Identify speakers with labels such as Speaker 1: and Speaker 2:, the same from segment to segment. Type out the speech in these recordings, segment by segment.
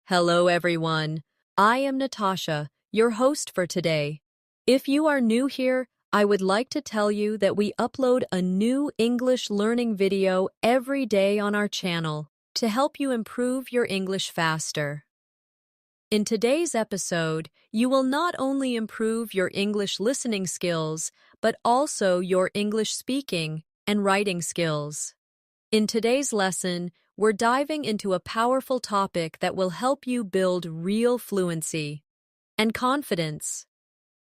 Speaker 1: Hello, everyone. I am Natasha, your host for today. If you are new here, I would like to tell you that we upload a new English learning video every day on our channel to help you improve your English faster. In today's episode, you will not only improve your English listening skills, but also your English speaking and writing skills. In today's lesson, we're diving into a powerful topic that will help you build real fluency and confidence.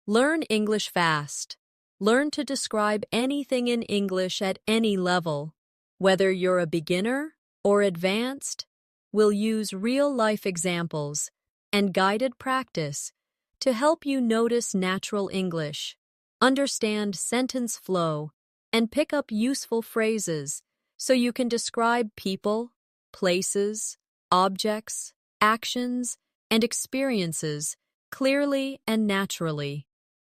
Speaker 1: Learn English fast. Learn to describe anything in English at any level. Whether you're a beginner or advanced, we'll use real-life examples and guided practice to help you notice natural English, understand sentence flow, and pick up useful phrases so you can describe people, places, objects, actions, and experiences clearly and naturally.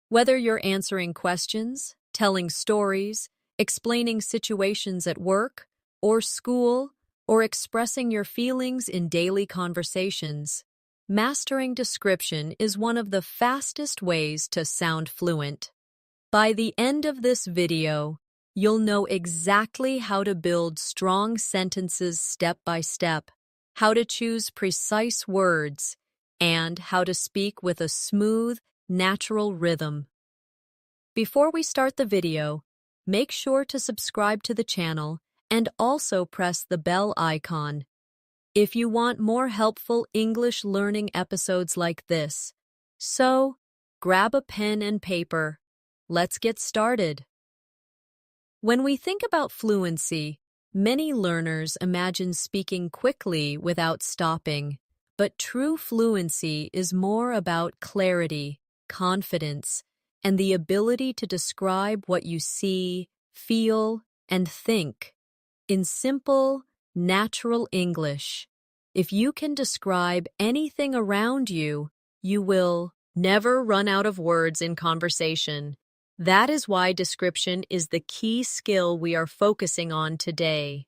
Speaker 1: Whether you're answering questions, telling stories, explaining situations at work or school, or expressing your feelings in daily conversations, mastering description is one of the fastest ways to sound fluent. By the end of this video, you'll know exactly how to build strong sentences step by step, how to choose precise words, and how to speak with a smooth, natural rhythm. Before we start the video, make sure to subscribe to the channel and also press the bell icon. If you want more helpful English learning episodes like this, so grab a pen and paper. Let's get started. When we think about fluency, many learners imagine speaking quickly without stopping, but true fluency is more about clarity, confidence, and the ability to describe what you see, feel, and think in simple, natural English. If you can describe anything around you, you will never run out of words in conversation. That is why description is the key skill we are focusing on today.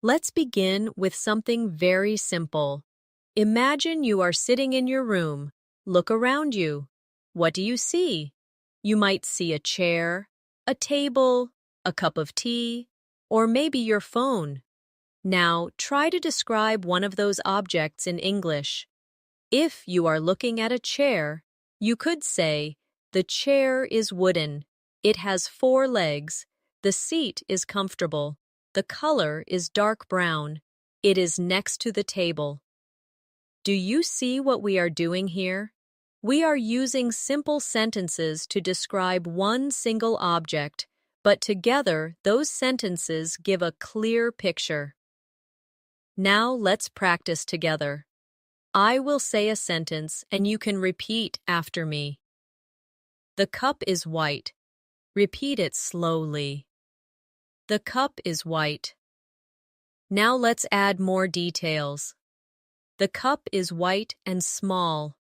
Speaker 1: Let's begin with something very simple. Imagine you are sitting in your room. Look around you. What do you see? You might see a chair, a table, a cup of tea, or maybe your phone. Now, try to describe one of those objects in English. If you are looking at a chair, you could say, "The chair is wooden. It has 4 legs. The seat is comfortable. The color is dark brown. It is next to the table." Do you see what we are doing here? We are using simple sentences to describe one single object, but together those sentences give a clear picture. Now let's practice together. I will say a sentence and you can repeat after me. The cup is white. Repeat it slowly. The cup is white. Now let's add more details. The cup is white and small.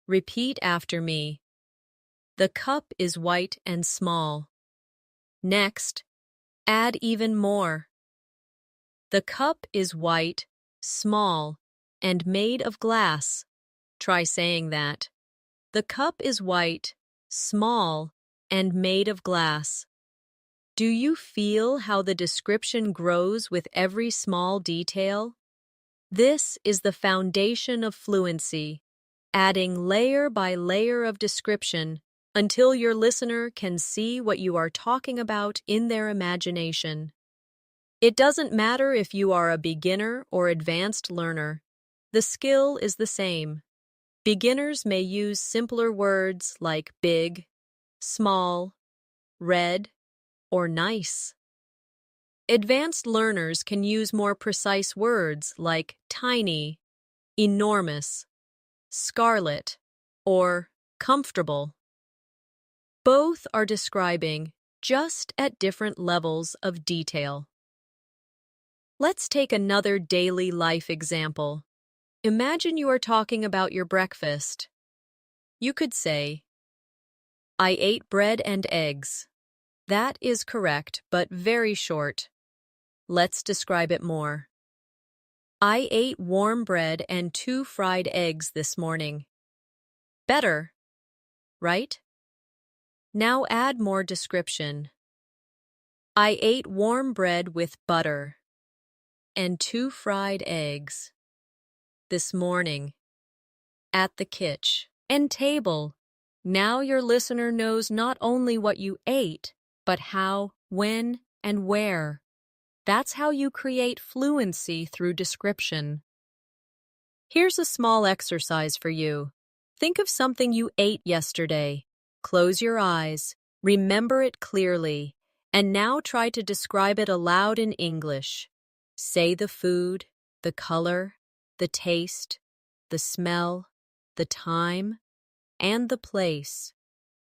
Speaker 1: Repeat after me. The cup is white and small. Next, add even more. The cup is white, small, and made of glass. Try saying that. The cup is white, small, and made of glass. Do you feel how the description grows with every small detail? This is the foundation of fluency, adding layer by layer of description until your listener can see what you are talking about in their imagination. It doesn't matter if you are a beginner or advanced learner. The skill is the same. Beginners may use simpler words like big, small, red, or nice. Advanced learners can use more precise words like tiny, enormous, scarlet, or comfortable. Both are describing, just at different levels of detail. Let's take another daily life example. Imagine you are talking about your breakfast. You could say, "I ate bread and eggs." That is correct, but very short. Let's describe it more. I ate warm bread and 2 fried eggs this morning. Better, right? Now add more description. I ate warm bread with butter and 2 fried eggs this morning at the kitchen and table. Now your listener knows not only what you ate, but how, when, and where. That's how you create fluency through description. Here's a small exercise for you. Think of something you ate yesterday. Close your eyes, remember it clearly, and now try to describe it aloud in English. Say the food, the color, the taste, the smell, the time, and the place.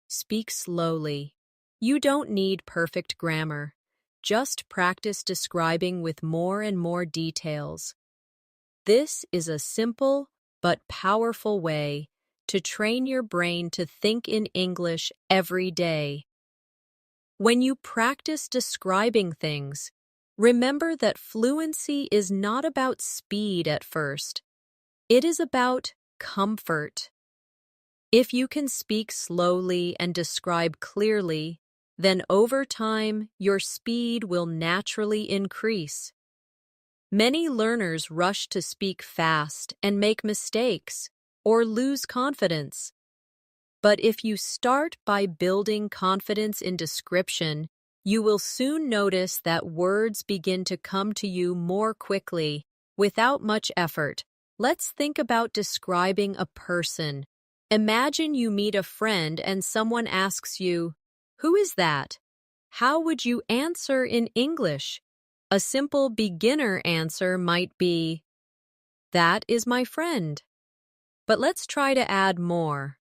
Speaker 1: Speak slowly. You don't need perfect grammar. Just practice describing with more and more details. This is a simple but powerful way to train your brain to think in English every day. When you practice describing things, remember that fluency is not about speed at first. It is about comfort. If you can speak slowly and describe clearly, then over time your speed will naturally increase. Many learners rush to speak fast and make mistakes or lose confidence. But if you start by building confidence in description, you will soon notice that words begin to come to you more quickly, without much effort. Let's think about describing a person. Imagine you meet a friend and someone asks you, "Who is that?" How would you answer in English? A simple beginner answer might be, "That is my friend." But let's try to add more.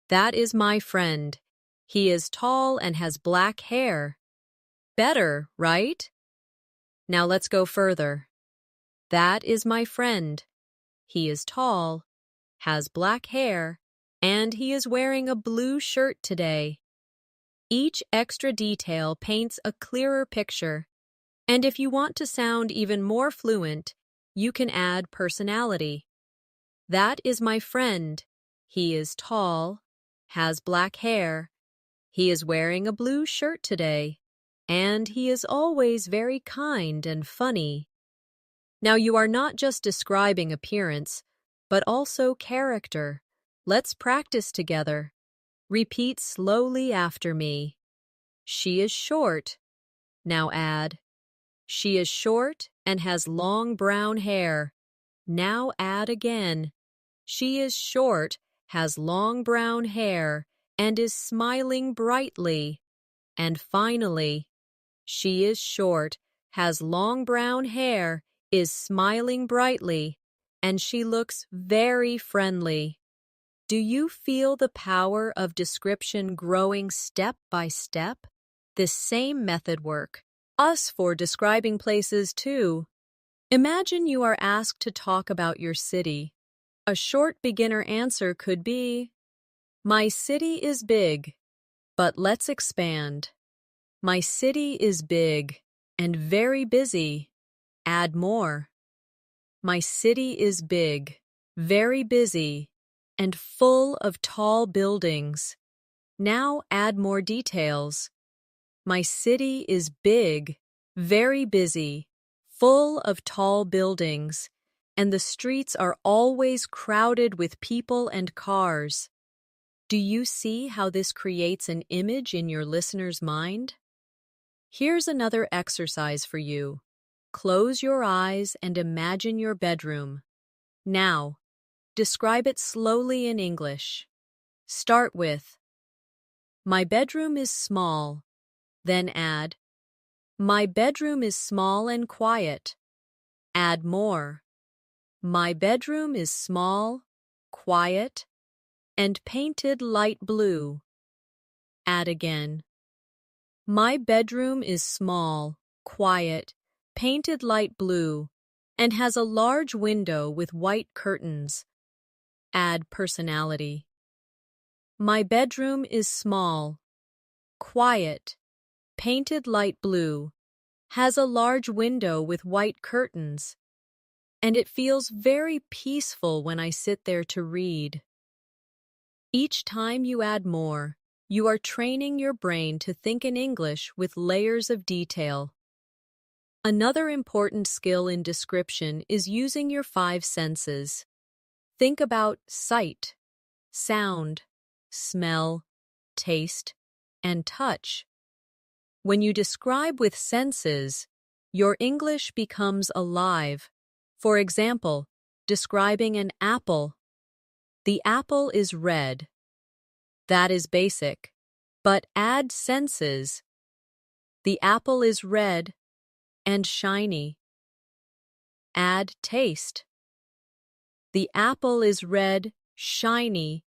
Speaker 1: That is my friend. He is tall and has black hair. Better, right? Now let's go further. That is my friend. He is tall, has black hair, and he is wearing a blue shirt today. Each extra detail paints a clearer picture. And if you want to sound even more fluent, you can add personality. That is my friend. He is tall, has black hair. He is wearing a blue shirt today, and he is always very kind and funny. Now you are not just describing appearance, but also character. Let's practice together. Repeat slowly after me. She is short. Now add, she is short and has long brown hair. Now add again. She is short, has long brown hair, and is smiling brightly. And finally, she is short, has long brown hair, is smiling brightly, and she looks very friendly. Do you feel the power of description growing step by step? This same method works for describing places too. Imagine you are asked to talk about your city. A short beginner answer could be, "My city is big." But let's expand. My city is big and very busy. Add more. My city is big, very busy, and full of tall buildings. Now add more details. My city is big, very busy, full of tall buildings, and the streets are always crowded with people and cars. Do you see how this creates an image in your listener's mind? Here's another exercise for you. Close your eyes and imagine your bedroom. Now, describe it slowly in English. Start with, "My bedroom is small." Then add, "My bedroom is small and quiet." Add more. My bedroom is small, quiet, and painted light blue. Add again. My bedroom is small, quiet, painted light blue, and has a large window with white curtains. Add personality. My bedroom is small, quiet, painted light blue, has a large window with white curtains. and it feels very peaceful when I sit there to read. Each time you add more, you are training your brain to think in English with layers of detail. Another important skill in description is using your five senses. Think about sight, sound, smell, taste, and touch. When you describe with senses, your English becomes alive. For example, describing an apple. The apple is red. That is basic. But add senses. The apple is red and shiny. Add taste. The apple is red, shiny,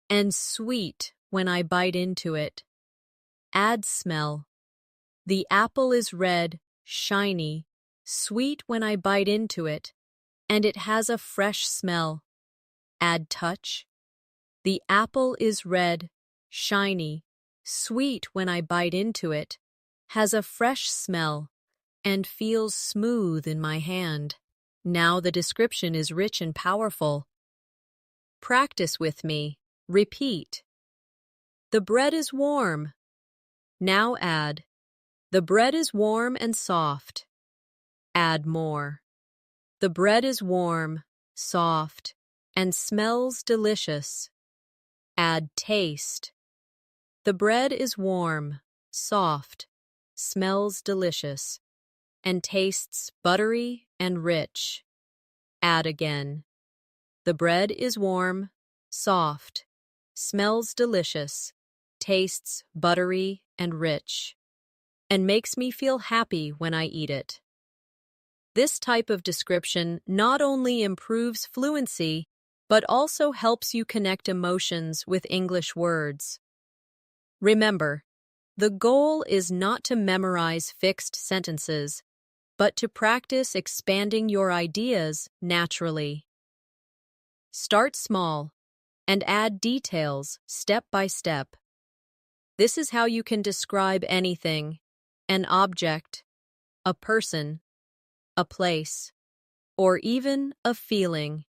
Speaker 1: and sweet when I bite into it. Add smell. The apple is red, shiny, sweet when I bite into it, and it has a fresh smell. Add touch. The apple is red, shiny, sweet when I bite into it, has a fresh smell, and feels smooth in my hand. Now the description is rich and powerful. Practice with me. Repeat. The bread is warm. Now add. The bread is warm and soft. Add more. The bread is warm, soft, and smells delicious. Add taste. The bread is warm, soft, smells delicious, and tastes buttery and rich. Add again. The bread is warm, soft, smells delicious, tastes buttery and rich, and makes me feel happy when I eat it. This type of description not only improves fluency, but also helps you connect emotions with English words. Remember, the goal is not to memorize fixed sentences, but to practice expanding your ideas naturally. Start small and add details step by step. This is how you can describe anything: an object, a person, a place, or even a feeling.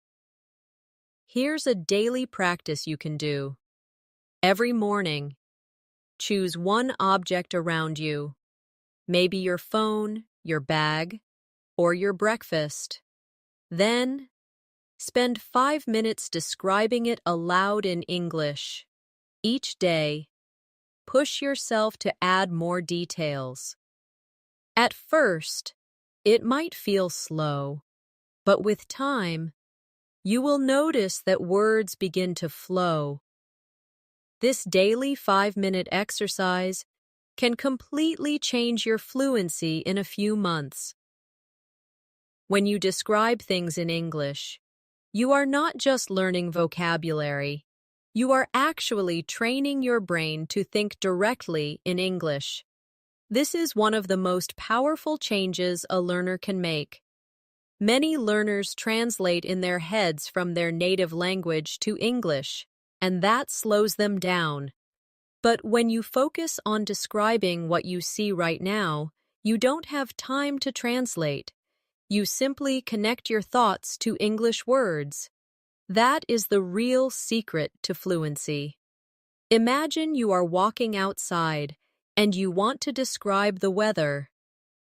Speaker 1: Here's a daily practice you can do. Every morning, choose one object around you, maybe your phone, your bag, or your breakfast. Then, spend 5 minutes describing it aloud in English. Each day, push yourself to add more details. At first, it might feel slow, but with time, you will notice that words begin to flow. This daily 5-minute exercise can completely change your fluency in a few months. When you describe things in English, you are not just learning vocabulary. You are actually training your brain to think directly in English. This is one of the most powerful changes a learner can make. Many learners translate in their heads from their native language to English, and that slows them down. But when you focus on describing what you see right now, you don't have time to translate. You simply connect your thoughts to English words. That is the real secret to fluency. Imagine you are walking outside and you want to describe the weather.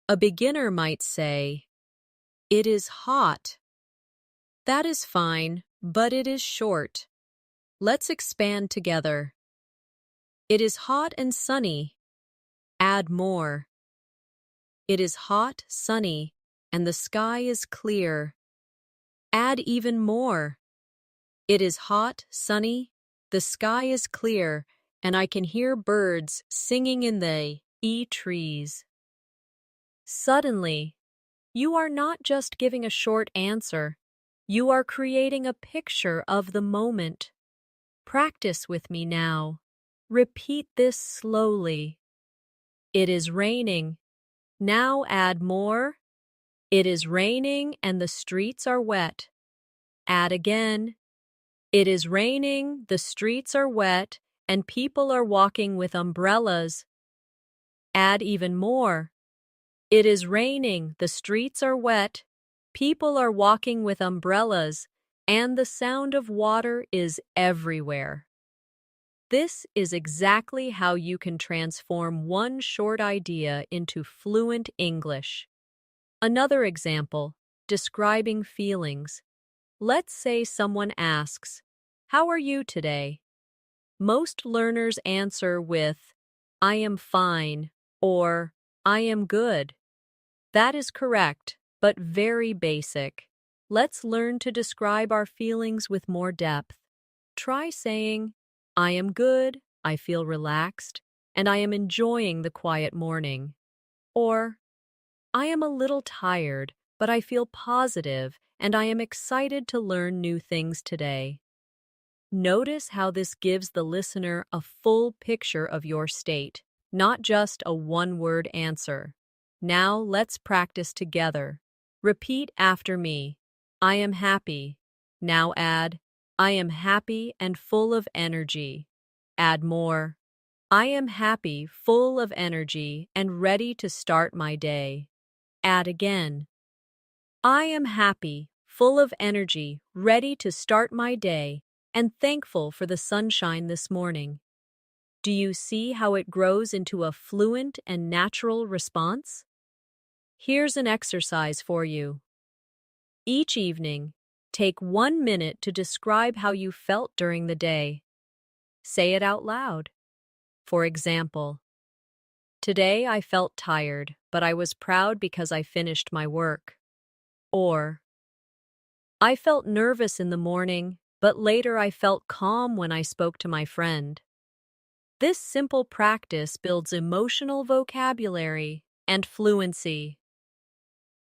Speaker 1: A beginner might say, "It is hot." That is fine, but it is short. Let's expand together. It is hot and sunny. Add more. It is hot, sunny, and the sky is clear. Add even more. It is hot, sunny, the sky is clear, and I can hear birds singing in the trees. Suddenly, you are not just giving a short answer. You are creating a picture of the moment. Practice with me now. Repeat this slowly. It is raining. Now add more. It is raining and the streets are wet. Add again. It is raining, the streets are wet, and people are walking with umbrellas. Add even more. It is raining, the streets are wet, People are walking with umbrellas, and the sound of water is everywhere. This is exactly how you can transform one short idea into fluent English. Another example, describing feelings. Let's say someone asks, "How are you today?" Most learners answer with, "I am fine," or "I am good." That is correct, but very basic. Let's learn to describe our feelings with more depth. Try saying, "I am good, I feel relaxed, and I am enjoying the quiet morning." Or, "I am a little tired, but I feel positive and I am excited to learn new things today." Notice how this gives the listener a full picture of your state, not just a one-word answer. Now let's practice together. Repeat after me. I am happy. Now add, I am happy and full of energy. Add more. I am happy, full of energy, and ready to start my day. Add again. I am happy, full of energy, ready to start my day, and thankful for the sunshine this morning. Do you see how it grows into a fluent and natural response? Here's an exercise for you. Each evening, take 1 minute to describe how you felt during the day. Say it out loud. For example, today I felt tired, but I was proud because I finished my work. Or, I felt nervous in the morning, but later I felt calm when I spoke to my friend. This simple practice builds emotional vocabulary and fluency.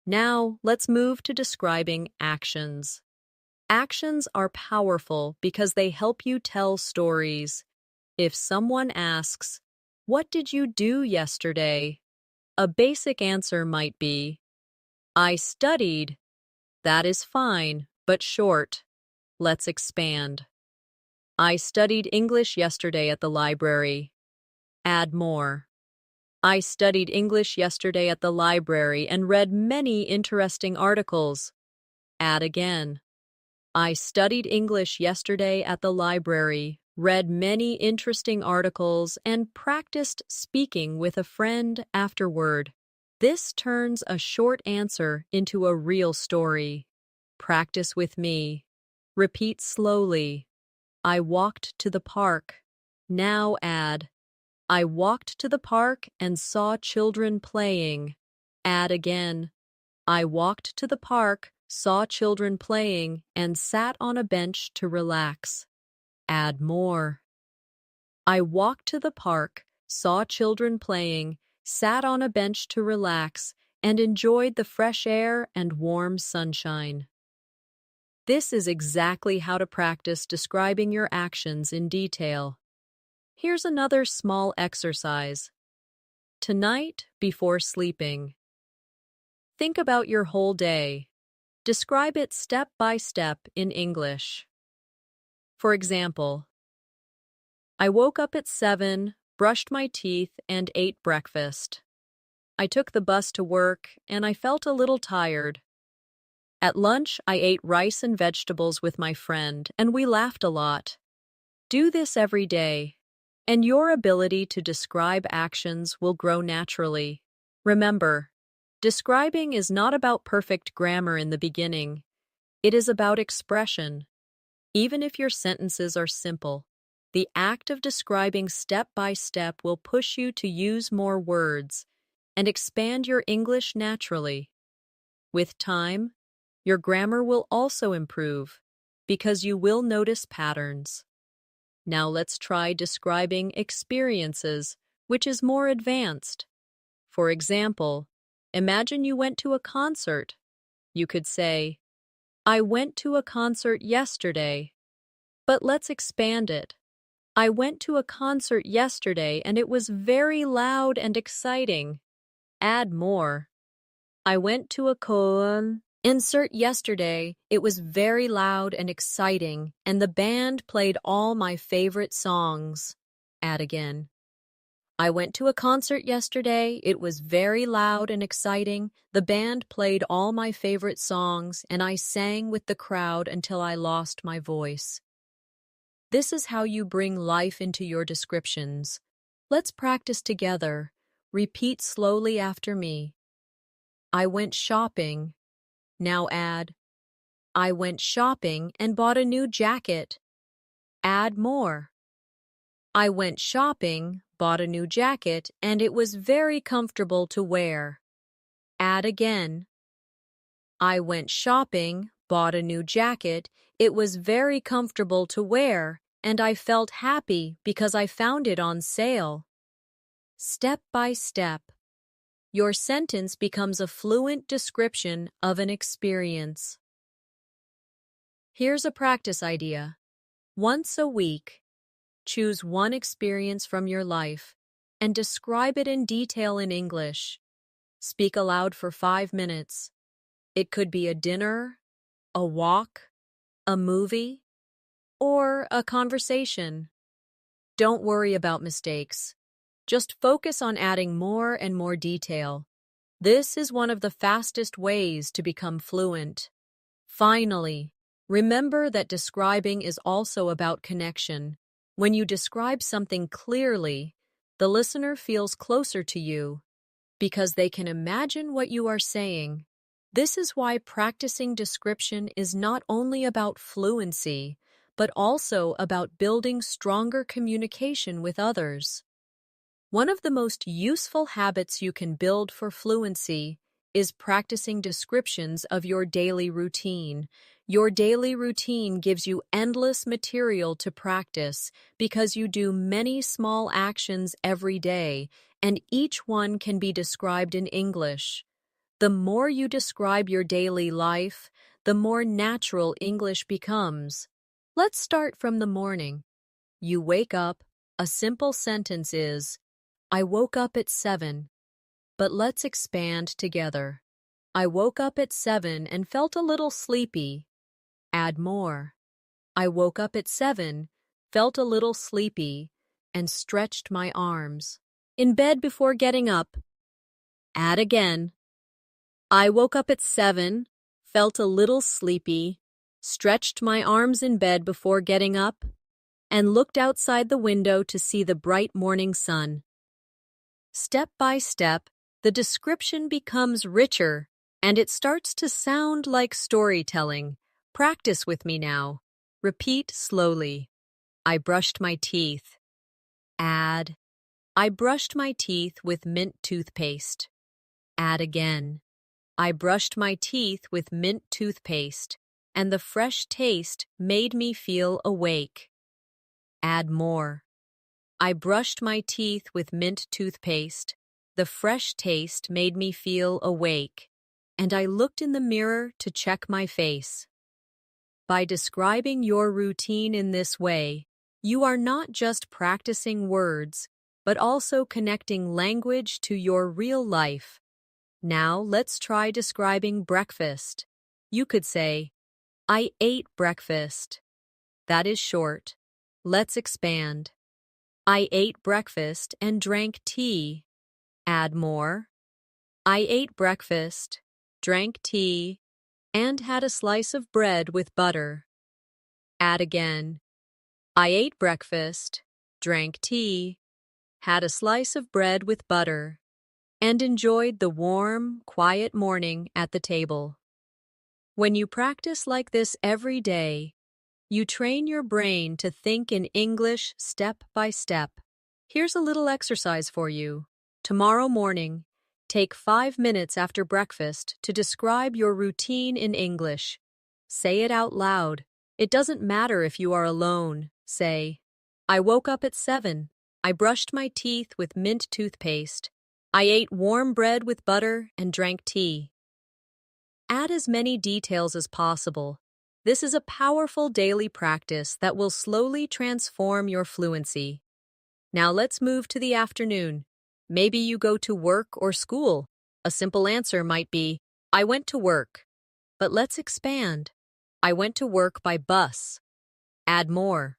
Speaker 1: Now, let's move to describing actions. Actions are powerful because they help you tell stories. If someone asks, "What did you do yesterday?" a basic answer might be, "I studied." That is fine, but short. Let's expand. I studied English yesterday at the library. Add more. I studied English yesterday at the library and read many interesting articles. Add again. I studied English yesterday at the library, read many interesting articles, and practiced speaking with a friend afterward. This turns a short answer into a real story. Practice with me. Repeat slowly. I walked to the park. Now add, I walked to the park and saw children playing. Add again. I walked to the park, saw children playing, and sat on a bench to relax. Add more. I walked to the park, saw children playing, sat on a bench to relax, and enjoyed the fresh air and warm sunshine. This is exactly how to practice describing your actions in detail. Here's another small exercise. Tonight, before sleeping, think about your whole day. Describe it step by step in English. For example, I woke up at 7, brushed my teeth, and ate breakfast. I took the bus to work, and I felt a little tired. At lunch, I ate rice and vegetables with my friend, and we laughed a lot. Do this every day, and your ability to describe actions will grow naturally. Remember, describing is not about perfect grammar in the beginning. It is about expression. Even if your sentences are simple, the act of describing step by step will push you to use more words and expand your English naturally. With time, your grammar will also improve because you will notice patterns. Now let's try describing experiences, which is more advanced. For example, imagine you went to a concert. You could say, I went to a concert yesterday. But let's expand it. I went to a concert yesterday and it was very loud and exciting. Add more. I went to a concert yesterday. It was very loud and exciting, and the band played all my favorite songs. Add again. I went to a concert yesterday. It was very loud and exciting. The band played all my favorite songs, and I sang with the crowd until I lost my voice. This is how you bring life into your descriptions. Let's practice together. Repeat slowly after me. I went shopping. Now add, I went shopping and bought a new jacket. Add more. I went shopping, bought a new jacket, and it was very comfortable to wear. Add again. I went shopping, bought a new jacket, it was very comfortable to wear, and I felt happy because I found it on sale. Step by step, your sentence becomes a fluent description of an experience. Here's a practice idea. Once a week, choose one experience from your life and describe it in detail in English. Speak aloud for 5 minutes. It could be a dinner, a walk, a movie, or a conversation. Don't worry about mistakes. Just focus on adding more and more detail. This is one of the fastest ways to become fluent. Finally, remember that describing is also about connection. When you describe something clearly, the listener feels closer to you because they can imagine what you are saying. This is why practicing description is not only about fluency, but also about building stronger communication with others. One of the most useful habits you can build for fluency is practicing descriptions of your daily routine. Your daily routine gives you endless material to practice because you do many small actions every day, and each one can be described in English. The more you describe your daily life, the more natural English becomes. Let's start from the morning. You wake up. A simple sentence is, I woke up at 7. But let's expand together. I woke up at 7 and felt a little sleepy. Add more. I woke up at 7, felt a little sleepy, and stretched my arms. In bed before getting up. Add again. I woke up at 7, felt a little sleepy, stretched my arms in bed before getting up, and looked outside the window to see the bright morning sun. Step by step, the description becomes richer, and it starts to sound like storytelling. Practice with me now. Repeat slowly. I brushed my teeth. Add, I brushed my teeth with mint toothpaste. Add again. I brushed my teeth with mint toothpaste, and the fresh taste made me feel awake. Add more. I brushed my teeth with mint toothpaste. The fresh taste made me feel awake, and I looked in the mirror to check my face. By describing your routine in this way, you are not just practicing words, but also connecting language to your real life. Now let's try describing breakfast. You could say, I ate breakfast. That is short. Let's expand. I ate breakfast and drank tea. Add more. I ate breakfast, drank tea, and had a slice of bread with butter. Add again. I ate breakfast, drank tea, had a slice of bread with butter, and enjoyed the warm, quiet morning at the table. When you practice like this every day, you train your brain to think in English step by step. Here's a little exercise for you. Tomorrow morning, take 5 minutes after breakfast to describe your routine in English. Say it out loud. It doesn't matter if you are alone. Say, I woke up at 7. I brushed my teeth with mint toothpaste. I ate warm bread with butter and drank tea. Add as many details as possible. This is a powerful daily practice that will slowly transform your fluency. Now let's move to the afternoon. Maybe you go to work or school. A simple answer might be, I went to work. But let's expand. I went to work by bus. Add more.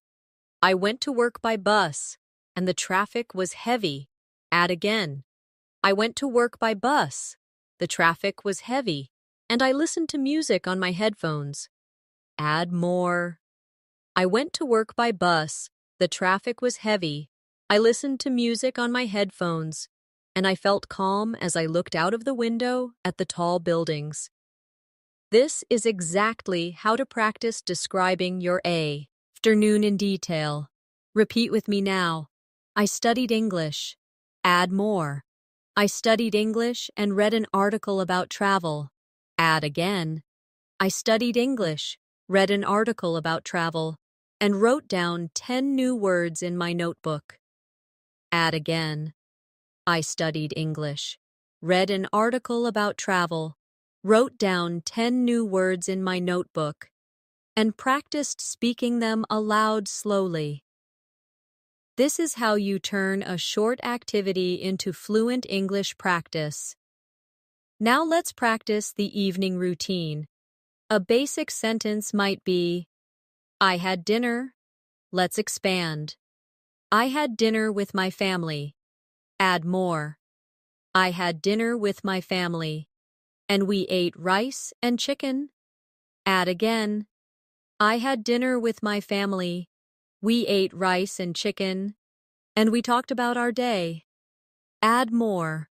Speaker 1: I went to work by bus, and the traffic was heavy. Add again. I went to work by bus. The traffic was heavy, and I listened to music on my headphones. Add more. I went to work by bus. The traffic was heavy. I listened to music on my headphones, and I felt calm as I looked out of the window at the tall buildings. This is exactly how to practice describing your afternoon in detail. Repeat with me now. I studied English. Add more. I studied English and read an article about travel. Add again. I studied English, read an article about travel, and wrote down 10 new words in my notebook. Add again. I studied English, read an article about travel, wrote down 10 new words in my notebook, and practiced speaking them aloud slowly. This is how you turn a short activity into fluent English practice. Now let's practice the evening routine. A basic sentence might be, I had dinner. Let's expand. I had dinner with my family. Add more. I had dinner with my family, and we ate rice and chicken. Add again. I had dinner with my family. We ate rice and chicken, and we talked about our day. Add more.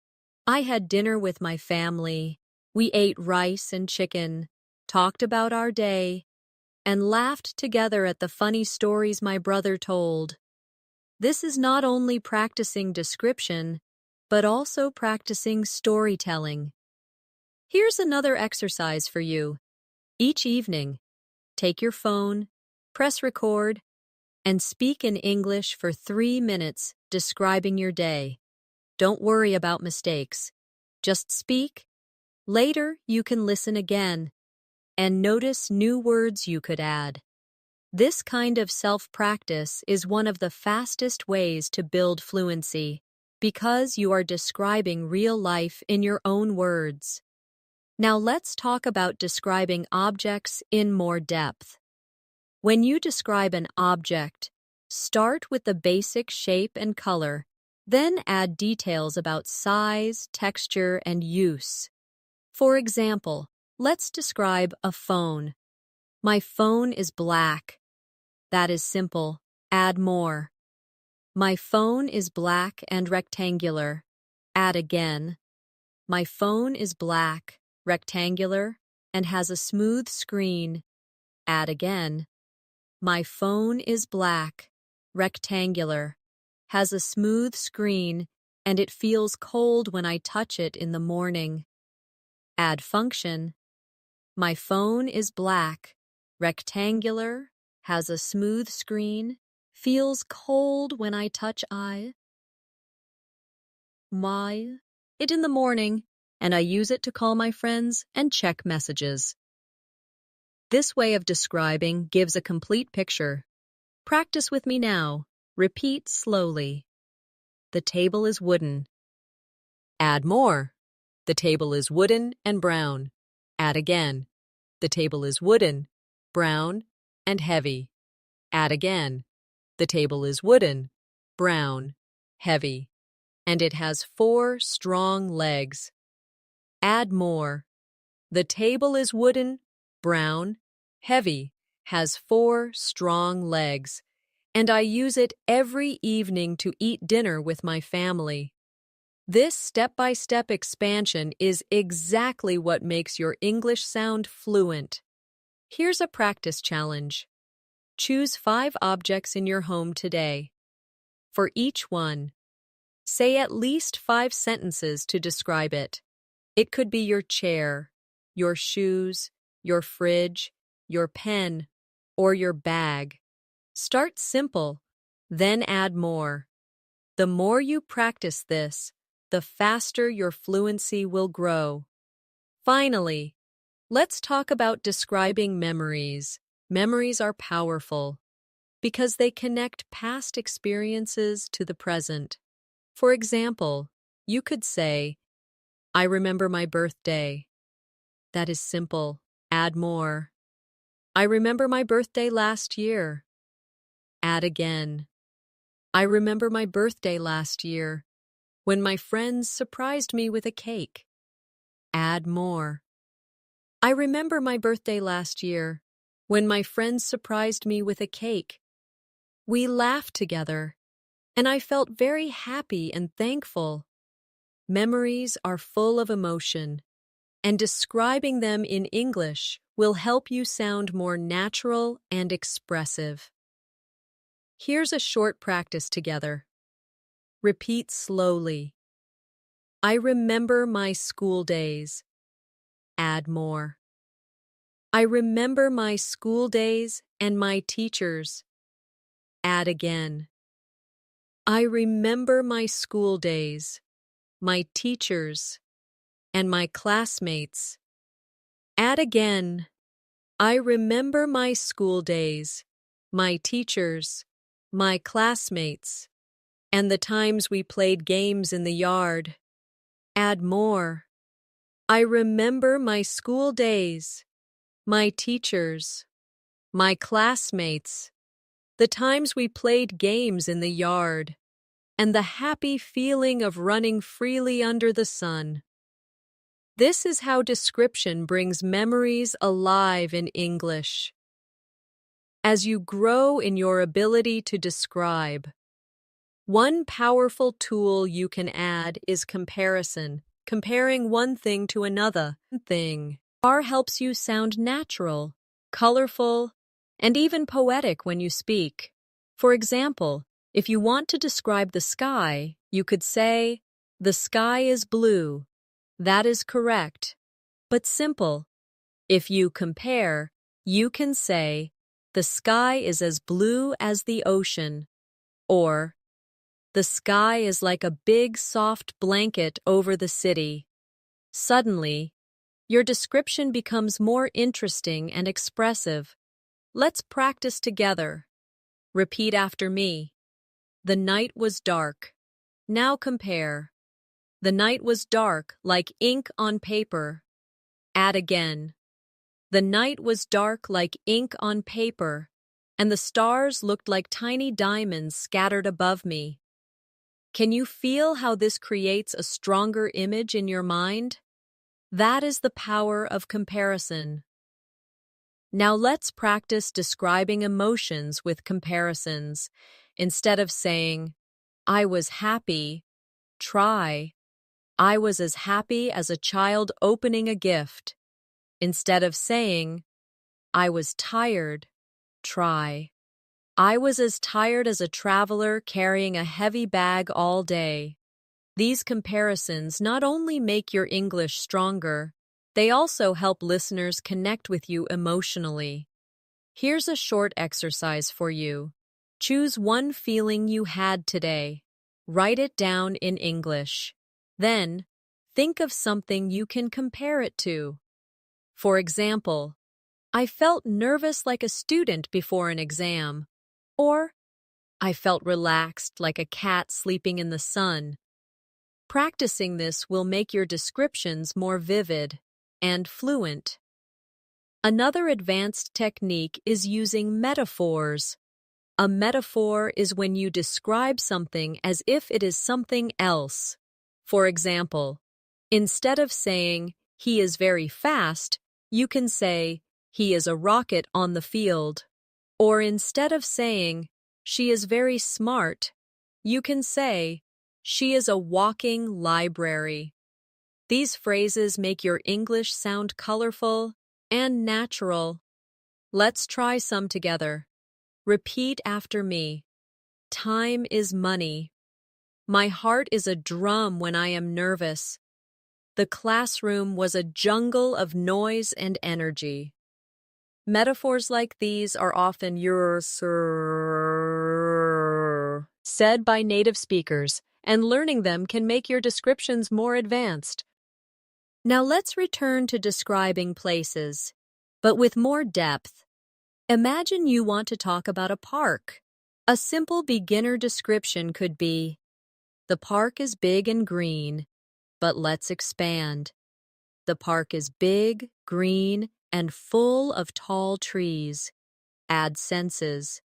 Speaker 1: I had dinner with my family. We ate rice and chicken, talked about our day, and laughed together at the funny stories my brother told. This is not only practicing description, but also practicing storytelling. Here's another exercise for you. Each evening, take your phone, press record, and speak in English for 3 minutes describing your day. Don't worry about mistakes. Just speak. Later, you can listen again and notice new words you could add. This kind of self-practice is one of the fastest ways to build fluency because you are describing real life in your own words. Now let's talk about describing objects in more depth. When you describe an object, start with the basic shape and color, then add details about size, texture, and use. For example, let's describe a phone. My phone is black. That is simple. Add more. My phone is black and rectangular. Add again. My phone is black, rectangular, and has a smooth screen. Add again. My phone is black, rectangular, has a smooth screen, and it feels cold when I touch it in the morning. Add function. My phone is black, rectangular, has a smooth screen, feels cold when I touch it in the morning, and I use it to call my friends and check messages. This way of describing gives a complete picture. Practice with me now. Repeat slowly. The table is wooden. Add more. The table is wooden and brown. Add again. The table is wooden, brown, and heavy. Add again. The table is wooden, brown, heavy, and it has 4 strong legs. Add more. The table is wooden, brown, heavy, has 4 strong legs, and I use it every evening to eat dinner with my family. This step-by-step expansion is exactly what makes your English sound fluent. Here's a practice challenge. Choose 5 objects in your home today. For each one, say at least 5 sentences to describe it. It could be your chair, your shoes, your fridge, your pen, or your bag. Start simple, then add more. The more you practice this, the faster your fluency will grow. Finally, let's talk about describing memories. Memories are powerful because they connect past experiences to the present. For example, you could say, I remember my birthday. That is simple. Add more. I remember my birthday last year. Add again. I remember my birthday last year. When my friends surprised me with a cake. Add more. I remember my birthday last year, when my friends surprised me with a cake. We laughed together, and I felt very happy and thankful. Memories are full of emotion, and describing them in English will help you sound more natural and expressive. Here's a short practice together. Repeat slowly. I remember my school days. Add more. I remember my school days and my teachers. Add again. I remember my school days, my teachers, and my classmates. Add again. I remember my school days, my teachers, my classmates, and the times we played games in the yard. Add more. I remember my school days, my teachers, my classmates, the times we played games in the yard, and the happy feeling of running freely under the sun. This is how description brings memories alive in English. As you grow in your ability to describe, one powerful tool you can add is comparison, comparing one thing to another thing. R helps you sound natural, colorful, and even poetic when you speak. For example, if you want to describe the sky, you could say, "The sky is blue." That is correct, but simple. If you compare, you can say, "The sky is as blue as the ocean," or "The sky is like a big soft blanket over the city." Suddenly, your description becomes more interesting and expressive. Let's practice together. Repeat after me. The night was dark. Now compare. The night was dark like ink on paper. Add again. The night was dark like ink on paper, and the stars looked like tiny diamonds scattered above me. Can you feel how this creates a stronger image in your mind? That is the power of comparison. Now let's practice describing emotions with comparisons. Instead of saying, "I was happy," try, "I was as happy as a child opening a gift." Instead of saying, "I was tired," try, "I was as tired as a traveler carrying a heavy bag all day." These comparisons not only make your English stronger, they also help listeners connect with you emotionally. Here's a short exercise for you. Choose one feeling you had today. Write it down in English. Then, think of something you can compare it to. For example, "I felt nervous like a student before an exam," or "I felt relaxed like a cat sleeping in the sun." Practicing this will make your descriptions more vivid and fluent. Another advanced technique is using metaphors. A metaphor is when you describe something as if it is something else. For example, instead of saying, "He is very fast," you can say, "He is a rocket on the field." Or instead of saying, "She is very smart," you can say, "She is a walking library." These phrases make your English sound colorful and natural. Let's try some together. Repeat after me. Time is money. My heart is a drum when I am nervous. The classroom was a jungle of noise and energy. Metaphors like these are often said by native speakers, and learning them can make your descriptions more advanced. Now let's return to describing places, but with more depth. Imagine you want to talk about a park. A simple beginner description could be, "The park is big and green, but let's expand. The park is big, green, and full of tall trees." Add senses.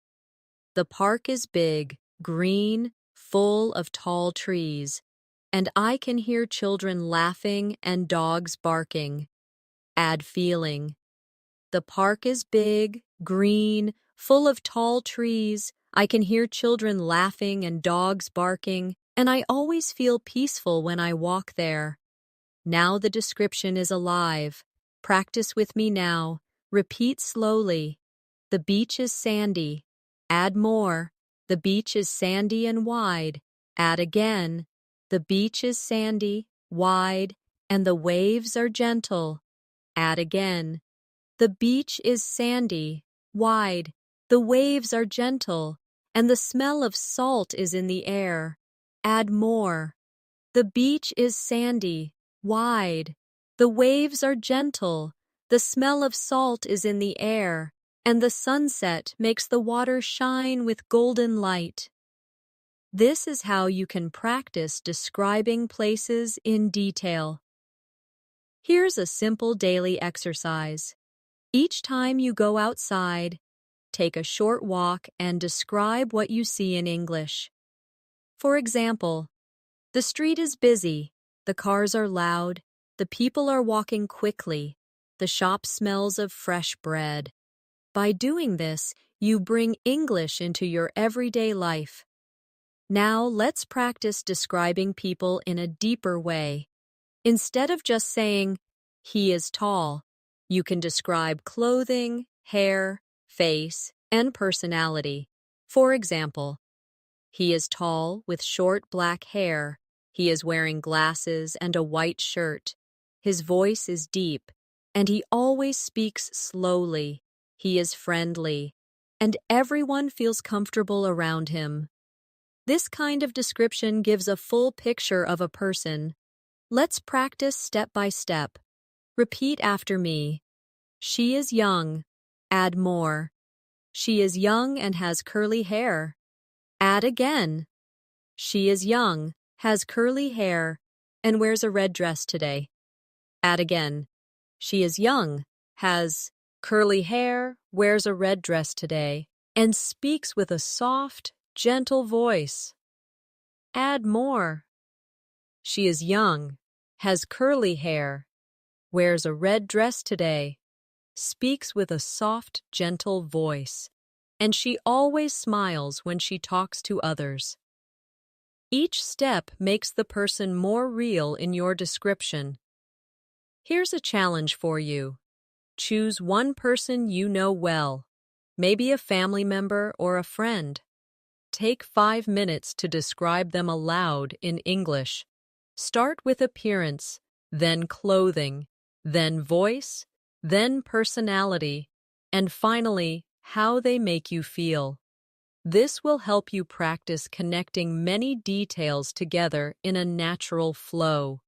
Speaker 1: The park is big, green, full of tall trees. and I can hear children laughing and dogs barking. Add feeling. The park is big, green, full of tall trees. I can hear children laughing and dogs barking, and I always feel peaceful when I walk there. Now the description is alive. Practice with me now. Repeat slowly. The beach is sandy. Add more. The beach is sandy and wide. Add again. The beach is sandy, wide, and the waves are gentle. Add again. The beach is sandy, wide, the waves are gentle, and the smell of salt is in the air. Add more. The beach is sandy, wide, the waves are gentle, the smell of salt is in the air, and the sunset makes the water shine with golden light. This is how you can practice describing places in detail. Here's a simple daily exercise. Each time you go outside, take a short walk and describe what you see in English. For example, the street is busy, the cars are loud, the people are walking quickly, the shop smells of fresh bread. By doing this, you bring English into your everyday life. Now let's practice describing people in a deeper way. Instead of just saying, "He is tall," you can describe clothing, hair, face, and personality. For example, he is tall with short black hair. He is wearing glasses and a white shirt. His voice is deep, and he always speaks slowly. He is friendly, and everyone feels comfortable around him. This kind of description gives a full picture of a person. Let's practice step by step. Repeat after me. She is young. Add more. She is young and has curly hair. Add again. She is young, has curly hair, and wears a red dress today. Add again. She is young, has curly hair, wears a red dress today, and speaks with a soft, gentle voice. Add more. She is young, has curly hair, wears a red dress today, speaks with a soft, gentle voice, and she always smiles when she talks to others. Each step makes the person more real in your description. Here's a challenge for you. Choose one person you know well, maybe a family member or a friend. Take 5 minutes to describe them aloud in English. Start with appearance, then clothing, then voice, then personality, and finally, how they make you feel. This will help you practice connecting many details together in a natural flow.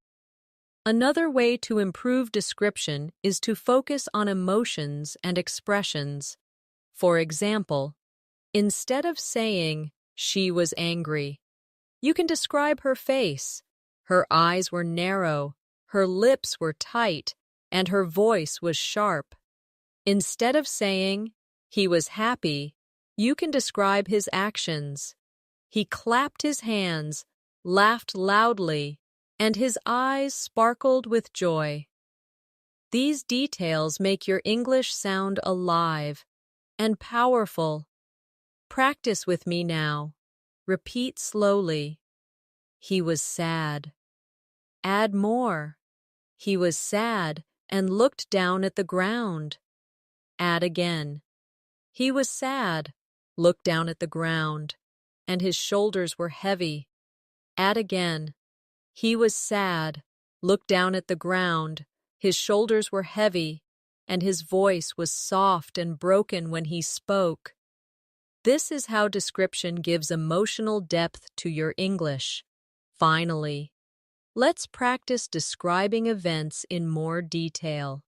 Speaker 1: Another way to improve description is to focus on emotions and expressions. For example, instead of saying, "She was angry," you can describe her face. Her eyes were narrow, her lips were tight, and her voice was sharp. Instead of saying, "He was happy," you can describe his actions. He clapped his hands, laughed loudly, and his eyes sparkled with joy. These details make your English sound alive and powerful. Practice with me now. Repeat slowly. He was sad. Add more. He was sad and looked down at the ground. Add again. He was sad, looked down at the ground, and his shoulders were heavy. Add again. He was sad, looked down at the ground, his shoulders were heavy, and his voice was soft and broken when he spoke. This is how description gives emotional depth to your English. Finally, let's practice describing events in more detail.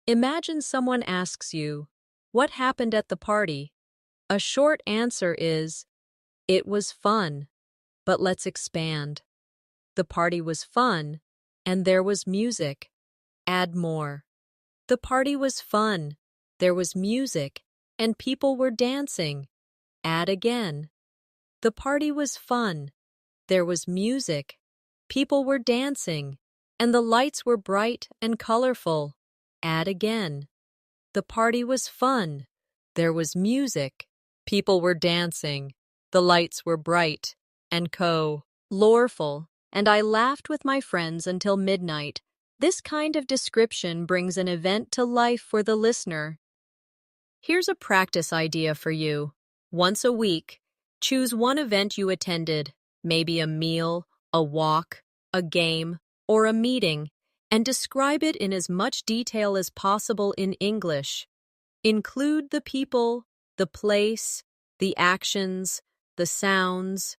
Speaker 1: Imagine someone asks you, "What happened at the party?" A short answer is, "It was fun." But let's expand. The party was fun, and there was music. Add more. The party was fun, there was music, and people were dancing. Add again. The party was fun, there was music, People were dancing, and the lights were bright and colorful. Add again. The party was fun. There was music. People were dancing. The lights were bright and colorful, and I laughed with my friends until midnight. This kind of description brings an event to life for the listener. Here's a practice idea for you. Once a week, choose one event you attended, maybe a meal, a walk, a game, or a meeting, and describe it in as much detail as possible in English. Include the people, the place, the actions, the sounds,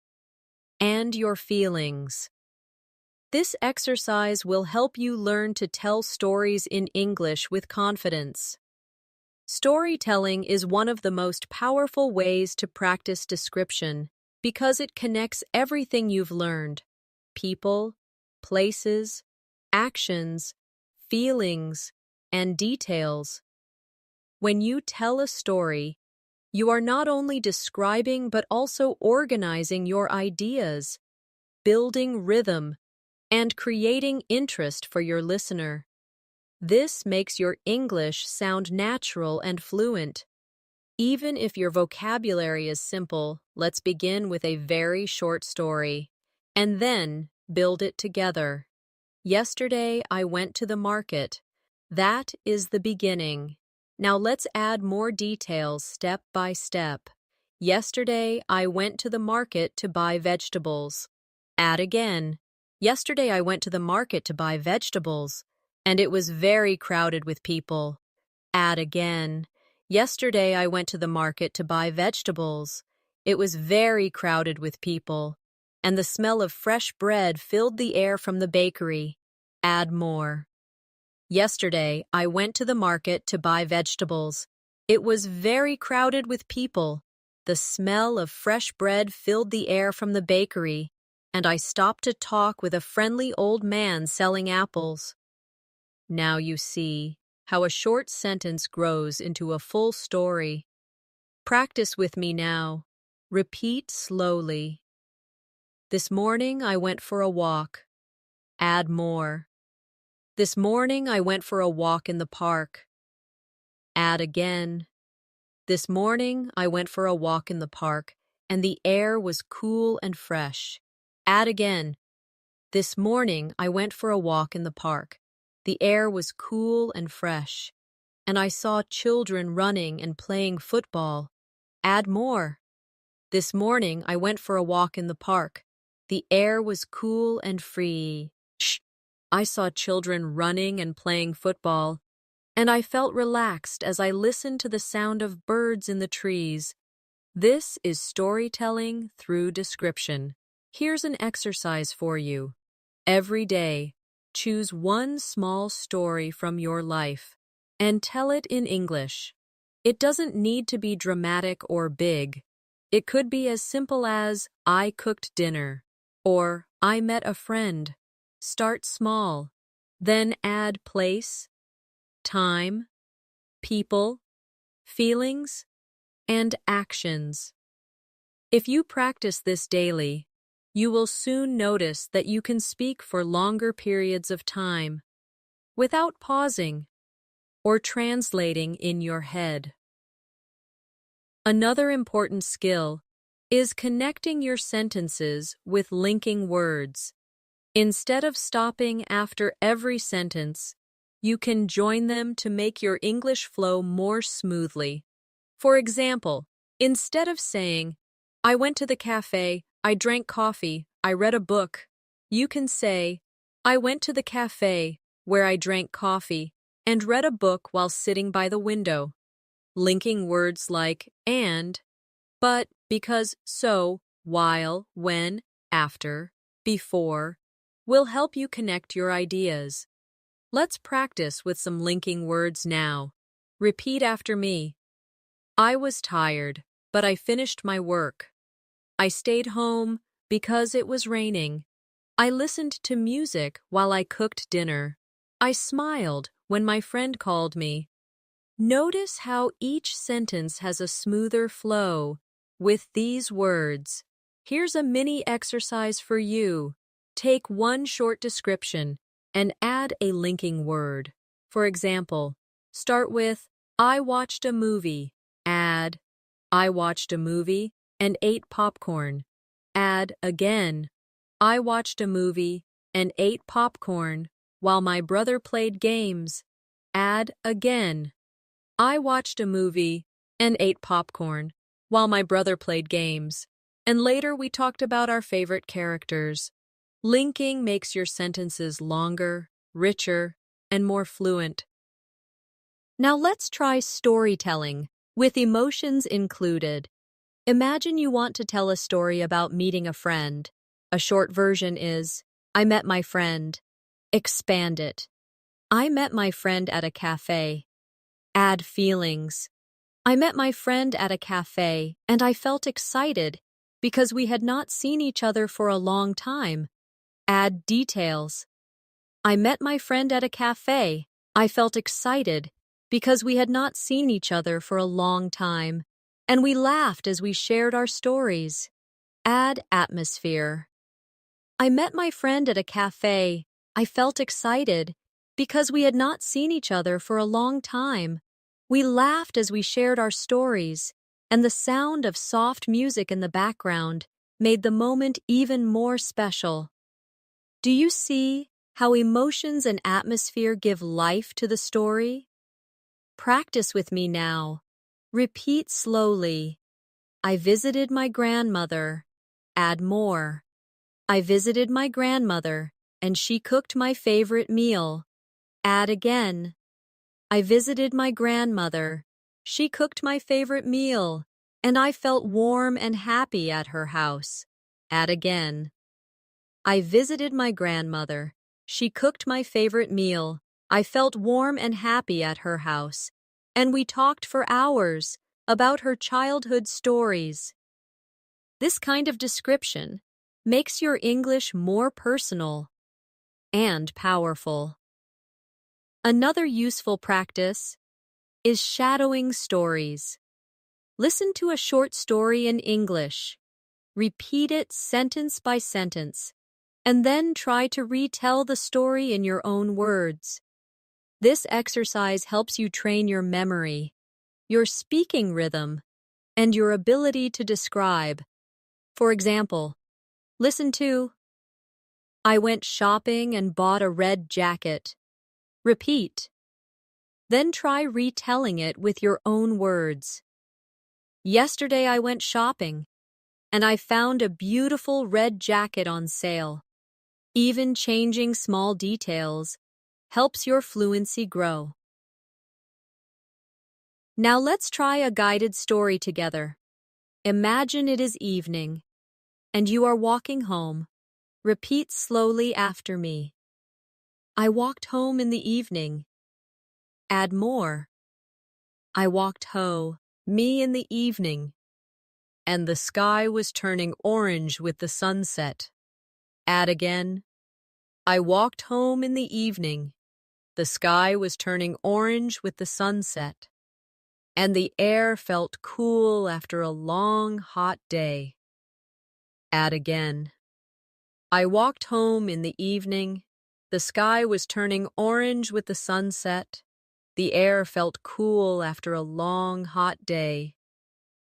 Speaker 1: and your feelings. This exercise will help you learn to tell stories in English with confidence. Storytelling is one of the most powerful ways to practice description because it connects everything you've learned: people, places, actions, feelings, and details. When you tell a story, you are not only describing but also organizing your ideas, building rhythm, and creating interest for your listener. This makes your English sound natural and fluent. Even if your vocabulary is simple, let's begin with a very short story, and then build it together. Yesterday, I went to the market. That is the beginning. Now let's add more details step by step. Yesterday, I went to the market to buy vegetables. Add again. Yesterday, I went to the market to buy vegetables, and it was very crowded with people. Add again. Yesterday, I went to the market to buy vegetables. It was very crowded with people, and the smell of fresh bread filled the air from the bakery. Add more. Yesterday, I went to the market to buy vegetables. It was very crowded with people. The smell of fresh bread filled the air from the bakery, and I stopped to talk with a friendly old man selling apples. Now you see how a short sentence grows into a full story. Practice with me now. Repeat slowly. This morning I went for a walk. Add more. This morning I went for a walk in the park. Add again. This morning I went for a walk in the park, and the air was cool and fresh. Add again. This morning I went for a walk in the park. The air was cool and fresh, and I saw children running and playing football. Add more. This morning I went for a walk in the park. The air was cool and free. I saw children running and playing football, and I felt relaxed as I listened to the sound of birds in the trees. This is storytelling through description. Here's an exercise for you. Every day, choose one small story from your life and tell it in English. It doesn't need to be dramatic or big. It could be as simple as, I cooked dinner, or I met a friend. Start small, then add place, time, people, feelings, and actions. If you practice this daily, you will soon notice that you can speak for longer periods of time without pausing or translating in your head. Another important skill is connecting your sentences with linking words. Instead of stopping after every sentence, you can join them to make your English flow more smoothly. For example, instead of saying, I went to the cafe, I drank coffee, I read a book, you can say, I went to the cafe where I drank coffee and read a book while sitting by the window. Linking words like and, but, because, so, while, when, after, before, will help you connect your ideas. Let's practice with some linking words now. Repeat after me. I was tired, but I finished my work. I stayed home because it was raining. I listened to music while I cooked dinner. I smiled when my friend called me. Notice how each sentence has a smoother flow with these words. Here's a mini exercise for you. Take one short description and add a linking word. For example, start with, I watched a movie. Add, I watched a movie and ate popcorn. Add again, I watched a movie and ate popcorn while my brother played games. Add again, I watched a movie and ate popcorn while my brother played games. And later we talked about our favorite characters. Linking makes your sentences longer, richer, and more fluent. Now let's try storytelling, with emotions included. Imagine you want to tell a story about meeting a friend. A short version is, I met my friend. Expand it. I met my friend at a cafe. Add feelings. I met my friend at a cafe and I felt excited because we had not seen each other for a long time. Add details. I met my friend at a cafe. I felt excited because we had not seen each other for a long time, and we laughed as we shared our stories. Add atmosphere. I met my friend at a cafe. I felt excited because we had not seen each other for a long time. We laughed as we shared our stories, and the sound of soft music in the background made the moment even more special. Do you see how emotions and atmosphere give life to the story? Practice with me now. Repeat slowly. I visited my grandmother. Add more. I visited my grandmother, and she cooked my favorite meal. Add again. I visited my grandmother. She cooked my favorite meal, and I felt warm and happy at her house. Add again. I visited my grandmother. She cooked my favorite meal. I felt warm and happy at her house. And we talked for hours about her childhood stories. This kind of description makes your English more personal and powerful. Another useful practice is shadowing stories. Listen to a short story in English. Repeat it sentence by sentence, and then try to retell the story in your own words. This exercise helps you train your memory, your speaking rhythm, and your ability to describe. For example, listen to, I went shopping and bought a red jacket. Repeat. Then try retelling it with your own words. Yesterday I went shopping, and I found a beautiful red jacket on sale. Even changing small details helps your fluency grow. Now let's try a guided story together. Imagine it is evening, and you are walking home. Repeat slowly after me. I walked home in the evening. Add more. I walked me in the evening, and the sky was turning orange with the sunset. Add again. I walked home in the evening. The sky was turning orange with the sunset, and the air felt cool after a long, hot day. Add again. I walked home in the evening. The sky was turning orange with the sunset. The air felt cool after a long, hot day.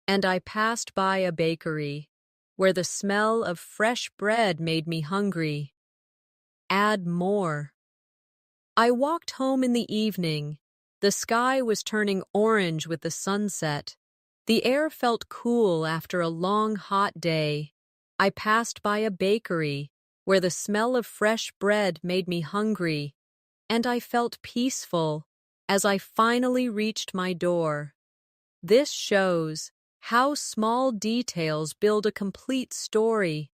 Speaker 1: And I passed by a bakery where the smell of fresh bread made me hungry. Add more. I walked home in the evening. The sky was turning orange with the sunset. The air felt cool after a long, hot day. I passed by a bakery where the smell of fresh bread made me hungry, and I felt peaceful as I finally reached my door. This shows how small details build a complete story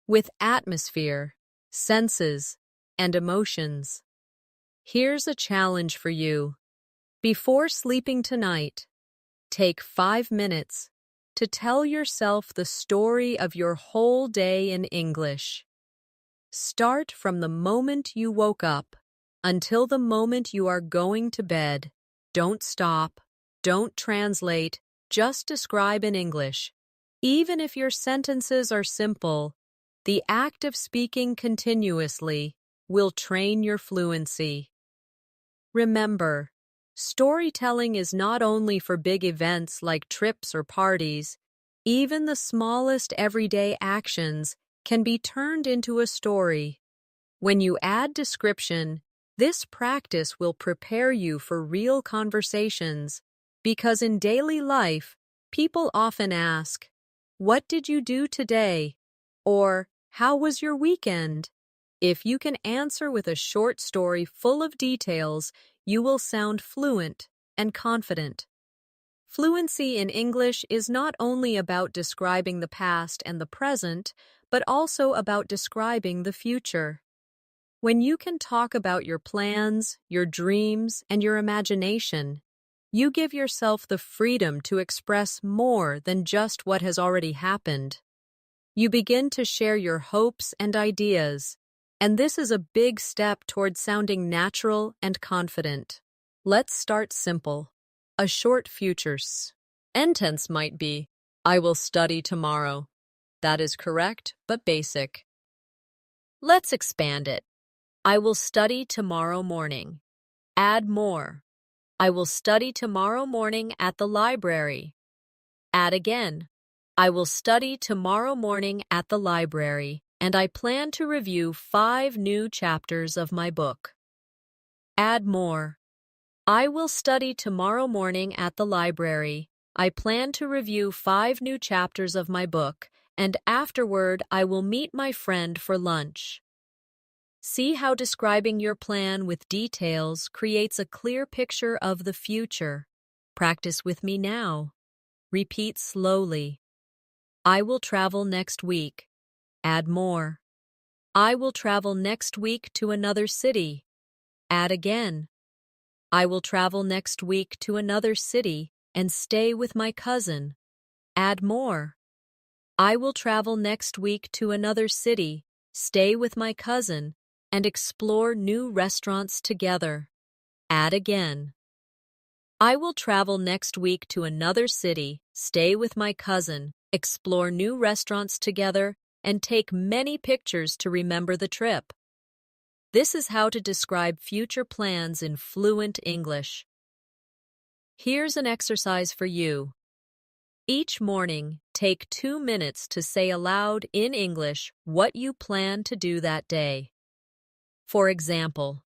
Speaker 1: with atmosphere, senses, and emotions. Here's a challenge for you. Before sleeping tonight, take 5 minutes to tell yourself the story of your whole day in English. Start from the moment you woke up until the moment you are going to bed. Don't stop. Don't translate. Just describe in English. Even if your sentences are simple, The act of speaking continuously will train your fluency. Remember, storytelling is not only for big events like trips or parties. Even the smallest everyday actions can be turned into a story. When you add description, this practice will prepare you for real conversations, because in daily life, people often ask, "What did you do today?" or "How was your weekend?" If you can answer with a short story full of details, you will sound fluent and confident. Fluency in English is not only about describing the past and the present, but also about describing the future. When you can talk about your plans, your dreams, and your imagination, you give yourself the freedom to express more than just what has already happened. You begin to share your hopes and ideas, and this is a big step toward sounding natural and confident. Let's start simple. A short future sentence might be, "I will study tomorrow." That is correct, but basic. Let's expand it. "I will study tomorrow morning." Add more. "I will study tomorrow morning at the library." Add again. "I will study tomorrow morning at the library, and I plan to review 5 new chapters of my book." Add more. "I will study tomorrow morning at the library. I plan to review 5 new chapters of my book, and afterward I will meet my friend for lunch." See how describing your plan with details creates a clear picture of the future. Practice with me now. Repeat slowly. "I will travel next week." Add more. "I will travel next week to another city." Add again. "I will travel next week to another city and stay with my cousin." Add more. "I will travel next week to another city, stay with my cousin, and explore new restaurants together." Add again. "I will travel next week to another city, stay with my cousin, explore new restaurants together, and take many pictures to remember the trip." This is how to describe future plans in fluent English. Here's an exercise for you. Each morning, take 2 minutes to say aloud in English what you plan to do that day. For example,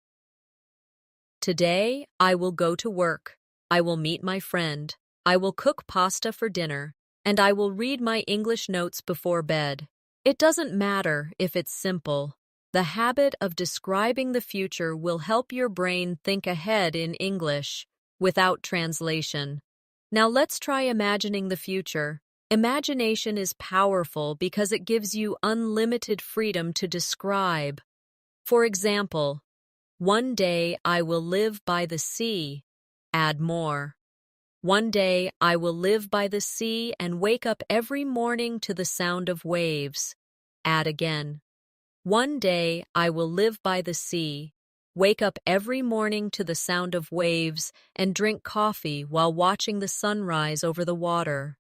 Speaker 1: "Today, I will go to work. I will meet my friend. I will cook pasta for dinner. And I will read my English notes before bed." It doesn't matter if it's simple. The habit of describing the future will help your brain think ahead in English, without translation. Now let's try imagining the future. Imagination is powerful because it gives you unlimited freedom to describe. For example, "One day I will live by the sea." Add more. "One day I will live by the sea and wake up every morning to the sound of waves." Add again. "One day I will live by the sea, wake up every morning to the sound of waves, and drink coffee while watching the sunrise over the water."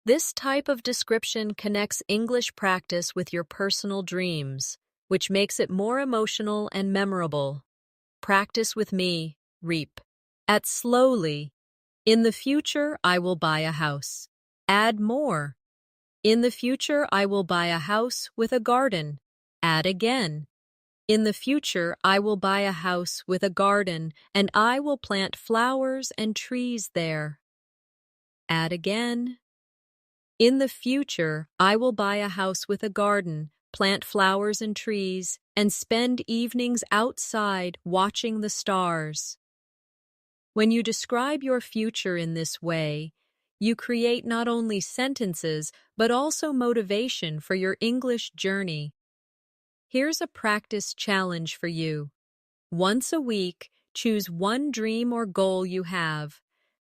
Speaker 1: This type of description connects English practice with your personal dreams, which makes it more emotional and memorable. Practice with me, reap. Add slowly. "In the future, I will buy a house." Add more. "In the future, I will buy a house with a garden." Add again. "In the future, I will buy a house with a garden, and I will plant flowers and trees there." Add again. "In the future, I will buy a house with a garden, plant flowers and trees, and spend evenings outside watching the stars." When you describe your future in this way, you create not only sentences, but also motivation for your English journey. Here's a practice challenge for you. Once a week, choose one dream or goal you have.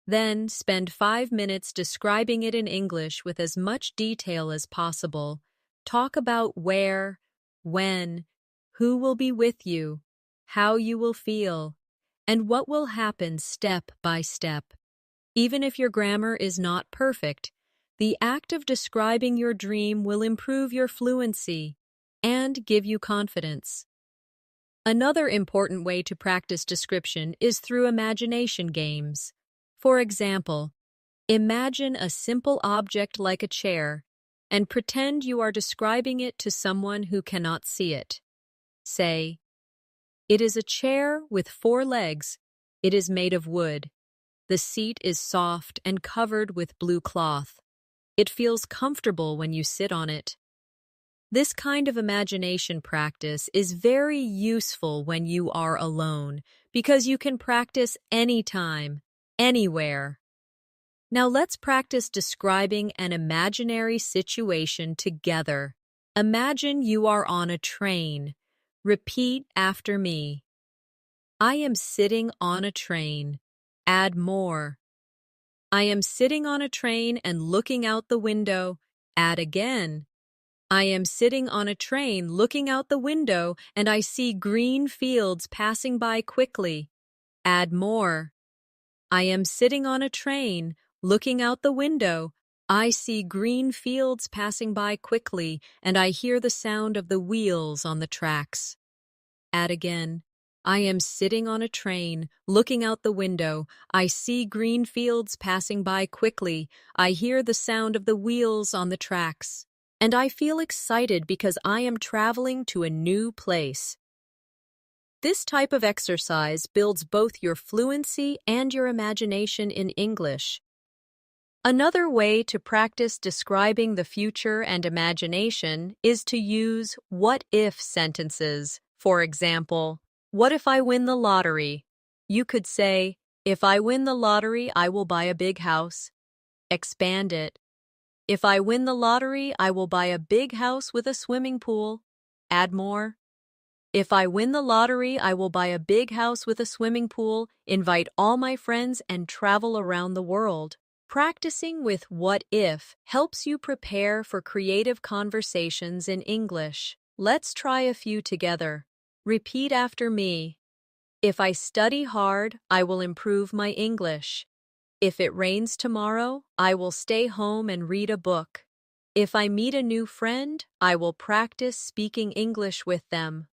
Speaker 1: Then spend 5 minutes describing it in English with as much detail as possible. Talk about where, when, who will be with you, how you will feel, and what will happen step by step. Even if your grammar is not perfect, the act of describing your dream will improve your fluency. and give you confidence. Another important way to practice description is through imagination games. For example, imagine a simple object like a chair and pretend you are describing it to someone who cannot see it. Say, "It is a chair with 4 legs. It is made of wood. The seat is soft and covered with blue cloth. It feels comfortable when you sit on it." This kind of imagination practice is very useful when you are alone because you can practice anytime, anywhere. Now let's practice describing an imaginary situation together. Imagine you are on a train. Repeat after me. I am sitting on a train. Add more. I am sitting on a train and looking out the window. Add again. I am sitting on a train looking out the window and I see green fields passing by quickly. Add more. I am sitting on a train looking out the window. I see green fields passing by quickly and I hear the sound of the wheels on the tracks. Add again. I am sitting on a train looking out the window. I see green fields passing by quickly. I hear the sound of the wheels on the tracks. And I feel excited because I am traveling to a new place. This type of exercise builds both your fluency and your imagination in English. Another way to practice describing the future and imagination is to use what-if sentences. For example, what if I win the lottery? You could say, if I win the lottery, I will buy a big house. Expand it. If I win the lottery, I will buy a big house with a swimming pool. Add more. If I win the lottery, I will buy a big house with a swimming pool, invite all my friends, and travel around the world. Practicing with what if helps you prepare for creative conversations in English. Let's try a few together. Repeat after me. If I study hard, I will improve my English. If it rains tomorrow, I will stay home and read a book. If I meet a new friend, I will practice speaking English with them.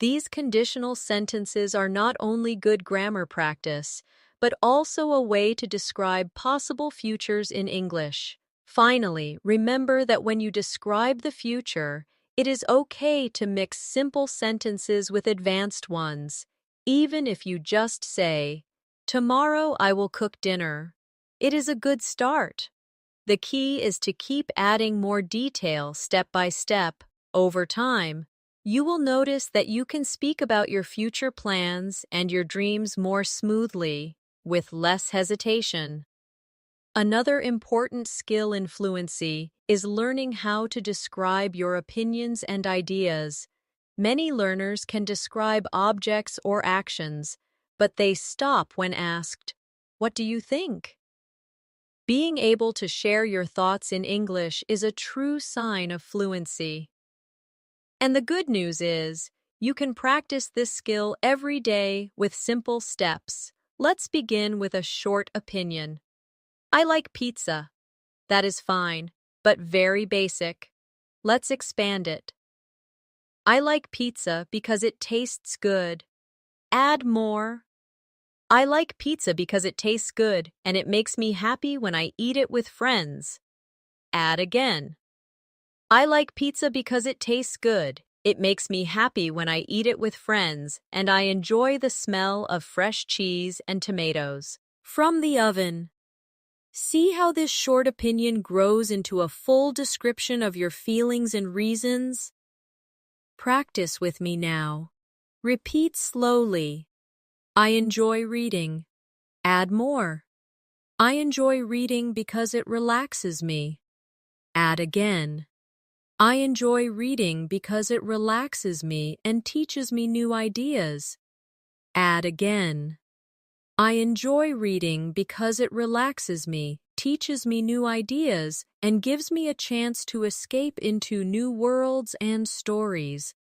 Speaker 1: These conditional sentences are not only good grammar practice, but also a way to describe possible futures in English. Finally, remember that when you describe the future, it is okay to mix simple sentences with advanced ones, even if you just say, "Tomorrow I will cook dinner." It is a good start. The key is to keep adding more detail step by step. Over time, you will notice that you can speak about your future plans and your dreams more smoothly, with less hesitation. Another important skill in fluency is learning how to describe your opinions and ideas. Many learners can describe objects or actions, but they stop when asked, "What do you think?" Being able to share your thoughts in English is a true sign of fluency. And the good news is, you can practice this skill every day with simple steps. Let's begin with a short opinion. I like pizza. That is fine, but very basic. Let's expand it. I like pizza because it tastes good. Add more. I like pizza because it tastes good and it makes me happy when I eat it with friends. Add again. I like pizza because it tastes good. It makes me happy when I eat it with friends and I enjoy the smell of fresh cheese and tomatoes from the oven. See how this short opinion grows into a full description of your feelings and reasons? Practice with me now. Repeat slowly. I enjoy reading. Add more. I enjoy reading because it relaxes me. Add again. I enjoy reading because it relaxes me and teaches me new ideas. Add again. I enjoy reading because it relaxes me, teaches me new ideas, and gives me a chance to escape into new worlds and stories.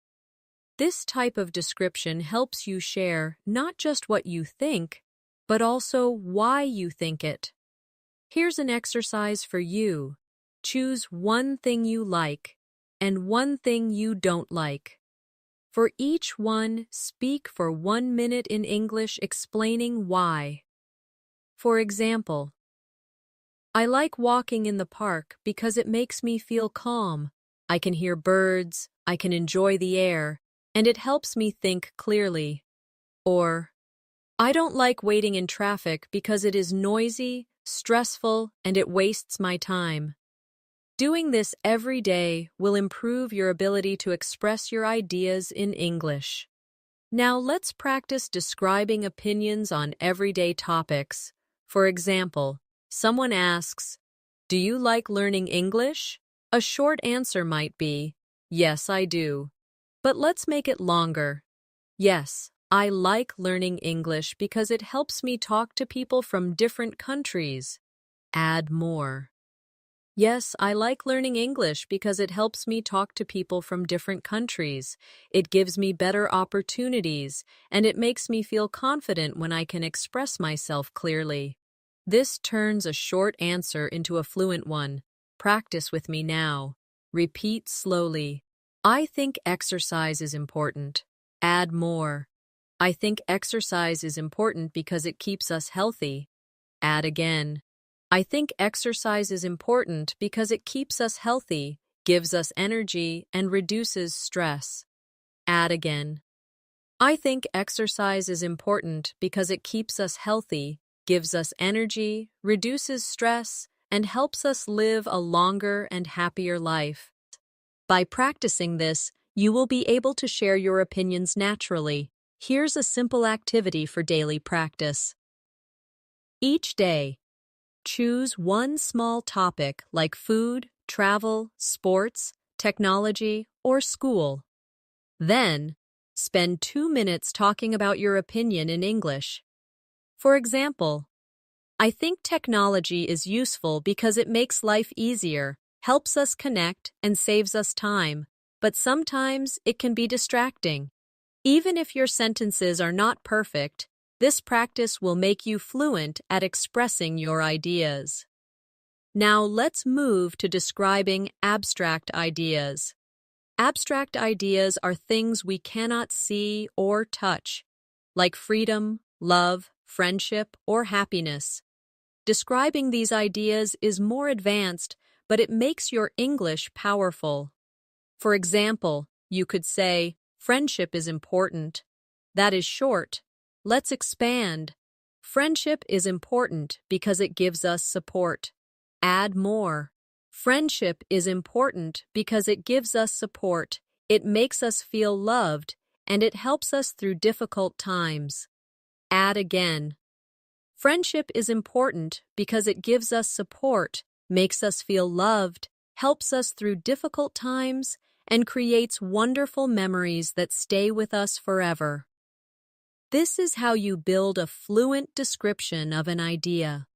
Speaker 1: This type of description helps you share not just what you think, but also why you think it. Here's an exercise for you. Choose one thing you like. and one thing you don't like. For each one, speak for 1 minute in English explaining why. For example, I like walking in the park because it makes me feel calm. I can hear birds, I can enjoy the air, and it helps me think clearly. Or, I don't like waiting in traffic because it is noisy, stressful, and it wastes my time. Doing this every day will improve your ability to express your ideas in English. Now let's practice describing opinions on everyday topics. For example, someone asks, "Do you like learning English?" A short answer might be, "Yes, I do." But let's make it longer. Yes, I like learning English because it helps me talk to people from different countries. Add more. Yes, I like learning English because it helps me talk to people from different countries. It gives me better opportunities, and it makes me feel confident when I can express myself clearly. This turns a short answer into a fluent one. Practice with me now. Repeat slowly. I think exercise is important. Add more. I think exercise is important because it keeps us healthy. Add again. I think exercise is important because it keeps us healthy, gives us energy, and reduces stress. Add again. I think exercise is important because it keeps us healthy, gives us energy, reduces stress, and helps us live a longer and happier life. By practicing this, you will be able to share your opinions naturally. Here's a simple activity for daily practice. Each day, choose one small topic like food, travel, sports, technology, or school. Then, spend 2 minutes talking about your opinion in English. For example, I think technology is useful because it makes life easier, helps us connect, and saves us time, but sometimes it can be distracting. Even if your sentences are not perfect, this practice will make you fluent at expressing your ideas. Now let's move to describing abstract ideas. Abstract ideas are things we cannot see or touch, like freedom, love, friendship, or happiness. Describing these ideas is more advanced, but it makes your English powerful. For example, you could say, friendship is important. That is short. Let's expand. Friendship is important because it gives us support. Add more. Friendship is important because it gives us support. It makes us feel loved, and it helps us through difficult times. Add again. Friendship is important because it gives us support, makes us feel loved, helps us through difficult times, and creates wonderful memories that stay with us forever. This is how you build a fluent description of an idea.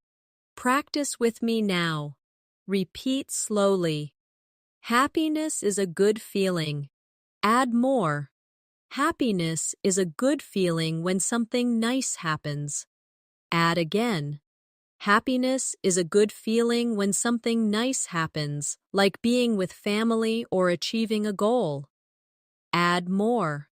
Speaker 1: Practice with me now. Repeat slowly. Happiness is a good feeling. Add more. Happiness is a good feeling when something nice happens. Add again. Happiness is a good feeling when something nice happens, like being with family or achieving a goal. Add more.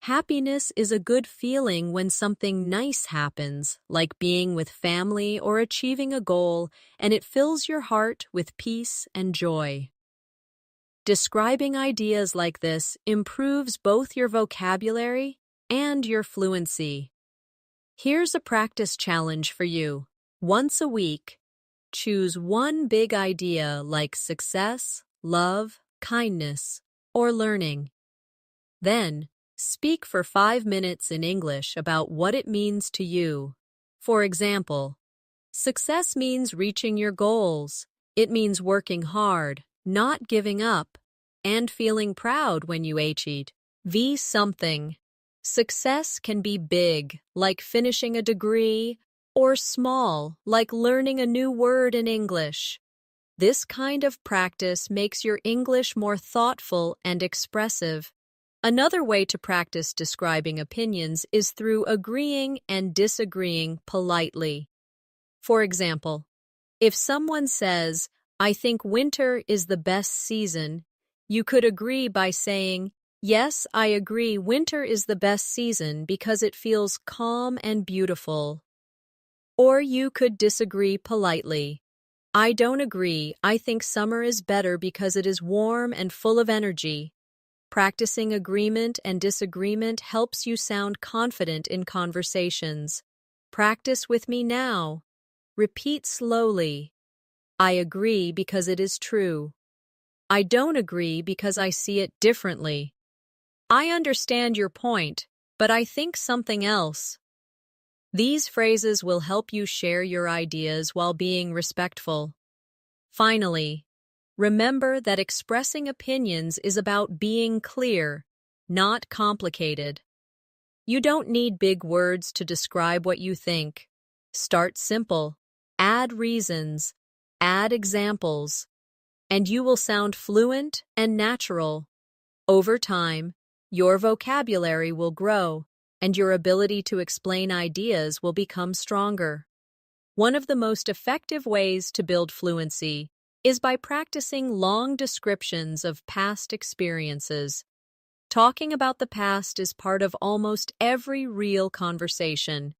Speaker 1: Happiness is a good feeling when something nice happens, like being with family or achieving a goal, and it fills your heart with peace and joy. Describing ideas like this improves both your vocabulary and your fluency. Here's a practice challenge for you. Once a week, choose one big idea like success, love, kindness, or learning. Then, speak for 5 minutes in English about what it means to you. For example, success means reaching your goals. It means working hard, not giving up, and feeling proud when you achieve something. Success can be big, like finishing a degree, or small, like learning a new word in English. This kind of practice makes your English more thoughtful and expressive. Another way to practice describing opinions is through agreeing and disagreeing politely. For example, if someone says, "I think winter is the best season," You could agree by saying, "Yes, I agree, winter is the best season because it feels calm and beautiful." Or you could disagree politely. "I don't agree, I think summer is better because it is warm and full of energy." Practicing agreement and disagreement helps you sound confident in conversations. Practice with me now. Repeat slowly. "I agree because it is true." "I don't agree because I see it differently." "I understand your point, but I think something else." These phrases will help you share your ideas while being respectful. Finally, remember that expressing opinions is about being clear, not complicated. You don't need big words to describe what you think. Start simple, add reasons, add examples, and you will sound fluent and natural. Over time, your vocabulary will grow, and your ability to explain ideas will become stronger. One of the most effective ways to build fluency is by practicing long descriptions of past experiences. Talking about the past is part of almost every real conversation.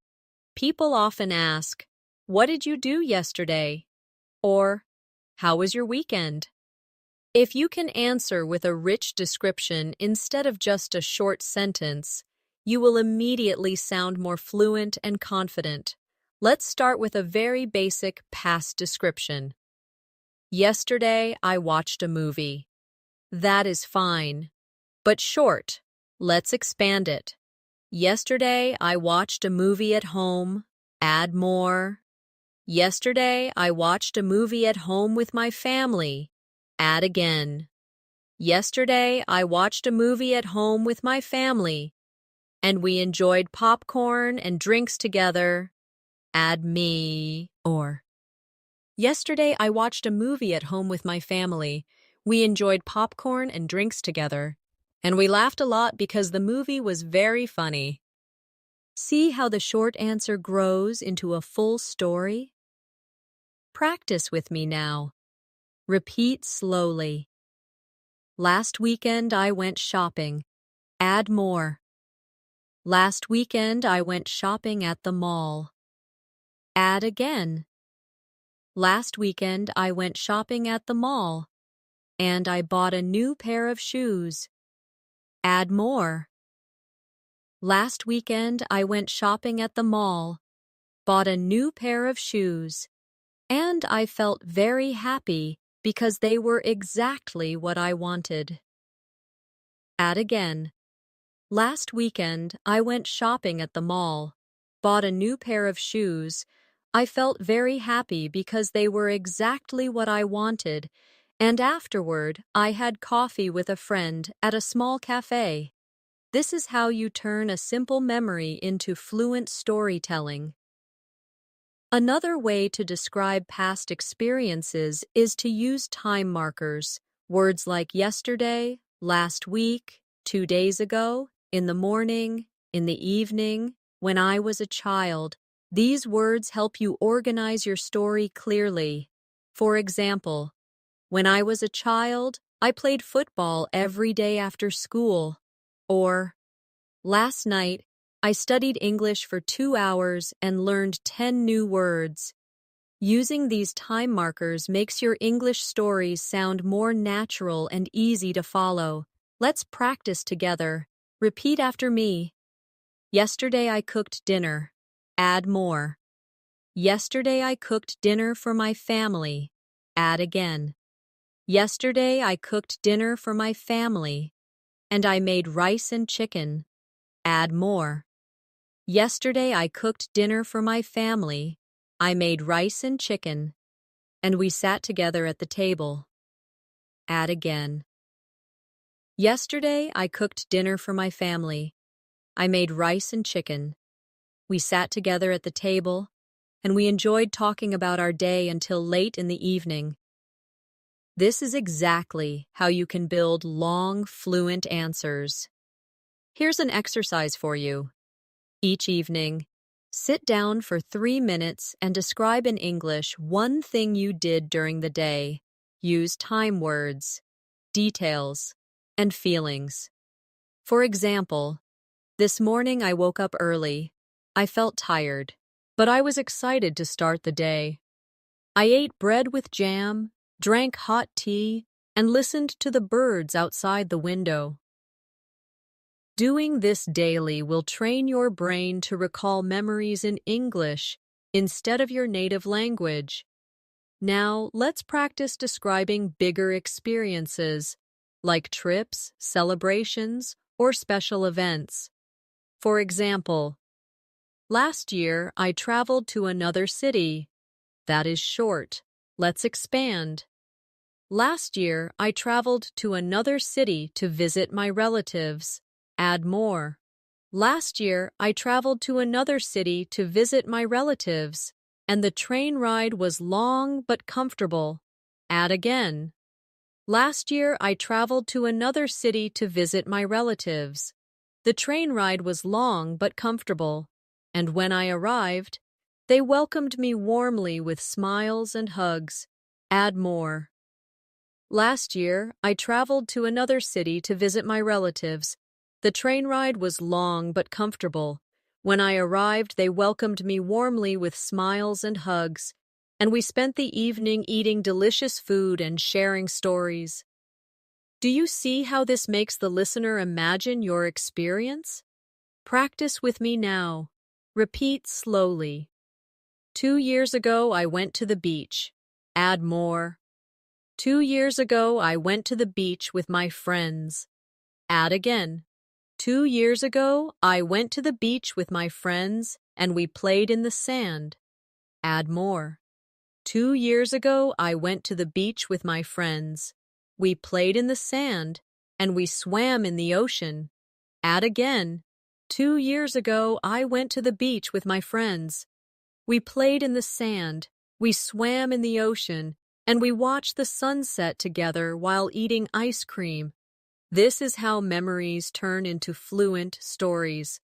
Speaker 1: People often ask, "What did you do yesterday?" Or, "How was your weekend?" If you can answer with a rich description instead of just a short sentence, you will immediately sound more fluent and confident. Let's start with a very basic past description. "Yesterday, I watched a movie." That is fine, but short. Let's expand it. "Yesterday, I watched a movie at home." Add more. "Yesterday, I watched a movie at home with my family." Add again. "Yesterday, I watched a movie at home with my family, and we enjoyed popcorn and drinks together." Add me. Or, "Yesterday, I watched a movie at home with my family. We enjoyed popcorn and drinks together, and we laughed a lot because the movie was very funny." See how the short answer grows into a full story? Practice with me now. Repeat slowly. "Last weekend, I went shopping." Add more. "Last weekend, I went shopping at the mall." Add again. "Last weekend, I went shopping at the mall, and I bought a new pair of shoes." Add more. "Last weekend, I went shopping at the mall, bought a new pair of shoes, and I felt very happy because they were exactly what I wanted." Add again. "Last weekend, I went shopping at the mall, bought a new pair of shoes. I felt very happy because they were exactly what I wanted, and afterward, I had coffee with a friend at a small cafe." This is how you turn a simple memory into fluent storytelling. Another way to describe past experiences is to use time markers. Words like yesterday, last week, 2 days ago, in the morning, in the evening, when I was a child. These words help you organize your story clearly. For example, "When I was a child, I played football every day after school." Or, "Last night, I studied English for 2 hours and learned 10 new words." Using these time markers makes your English stories sound more natural and easy to follow. Let's practice together. Repeat after me. "Yesterday I cooked dinner." Add more. "Yesterday I cooked dinner for my family." Add again. "Yesterday I cooked dinner for my family, and I made rice and chicken." Add more. "Yesterday I cooked dinner for my family. I made rice and chicken, and we sat together at the table." Add again. "Yesterday I cooked dinner for my family. I made rice and chicken. We sat together at the table, and we enjoyed talking about our day until late in the evening." This is exactly how you can build long, fluent answers. Here's an exercise for you. Each evening, sit down for 3 minutes and describe in English one thing you did during the day. Use time words. details, and feelings. For example, this morning I woke up early. I felt tired, but I was excited to start the day. I ate bread with jam, drank hot tea, and listened to the birds outside the window. Doing this daily will train your brain to recall memories in English instead of your native language. Now, let's practice describing bigger experiences, like trips, celebrations, or special events. For example, last year I traveled to another city. That is short. Let's expand. Last year I traveled to another city to visit my relatives. Add more. Last year I traveled to another city to visit my relatives, and the train ride was long but comfortable. Add again. Last year I traveled to another city to visit my relatives. The train ride was long but comfortable, and when I arrived, they welcomed me warmly with smiles and hugs. Add more. Last year, I traveled to another city to visit my relatives. The train ride was long but comfortable. When I arrived, they welcomed me warmly with smiles and hugs, and we spent the evening eating delicious food and sharing stories. Do you see how this makes the listener imagine your experience? Practice with me now. Repeat slowly. 2 years ago, I went to the beach. Add more. 2 years ago, I went to the beach with my friends. Add again. 2 years ago, I went to the beach with my friends and we played in the sand. Add more. 2 years ago, I went to the beach with my friends. We played in the sand and we swam in the ocean. Add again. 2 years ago, I went to the beach with my friends. We played in the sand, we swam in the ocean, and we watched the sunset together while eating ice cream. This is how memories turn into fluent stories.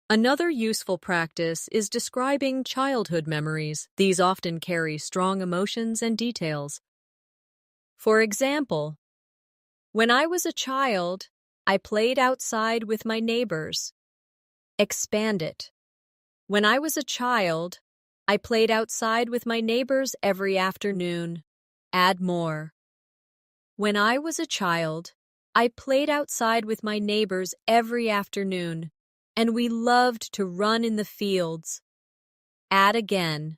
Speaker 1: Another useful practice is describing childhood memories. These often carry strong emotions and details. For example, when I was a child, I played outside with my neighbors. Expand it. When I was a child, I played outside with my neighbors every afternoon. Add more. When I was a child, I played outside with my neighbors every afternoon, and we loved to run in the fields. Add again.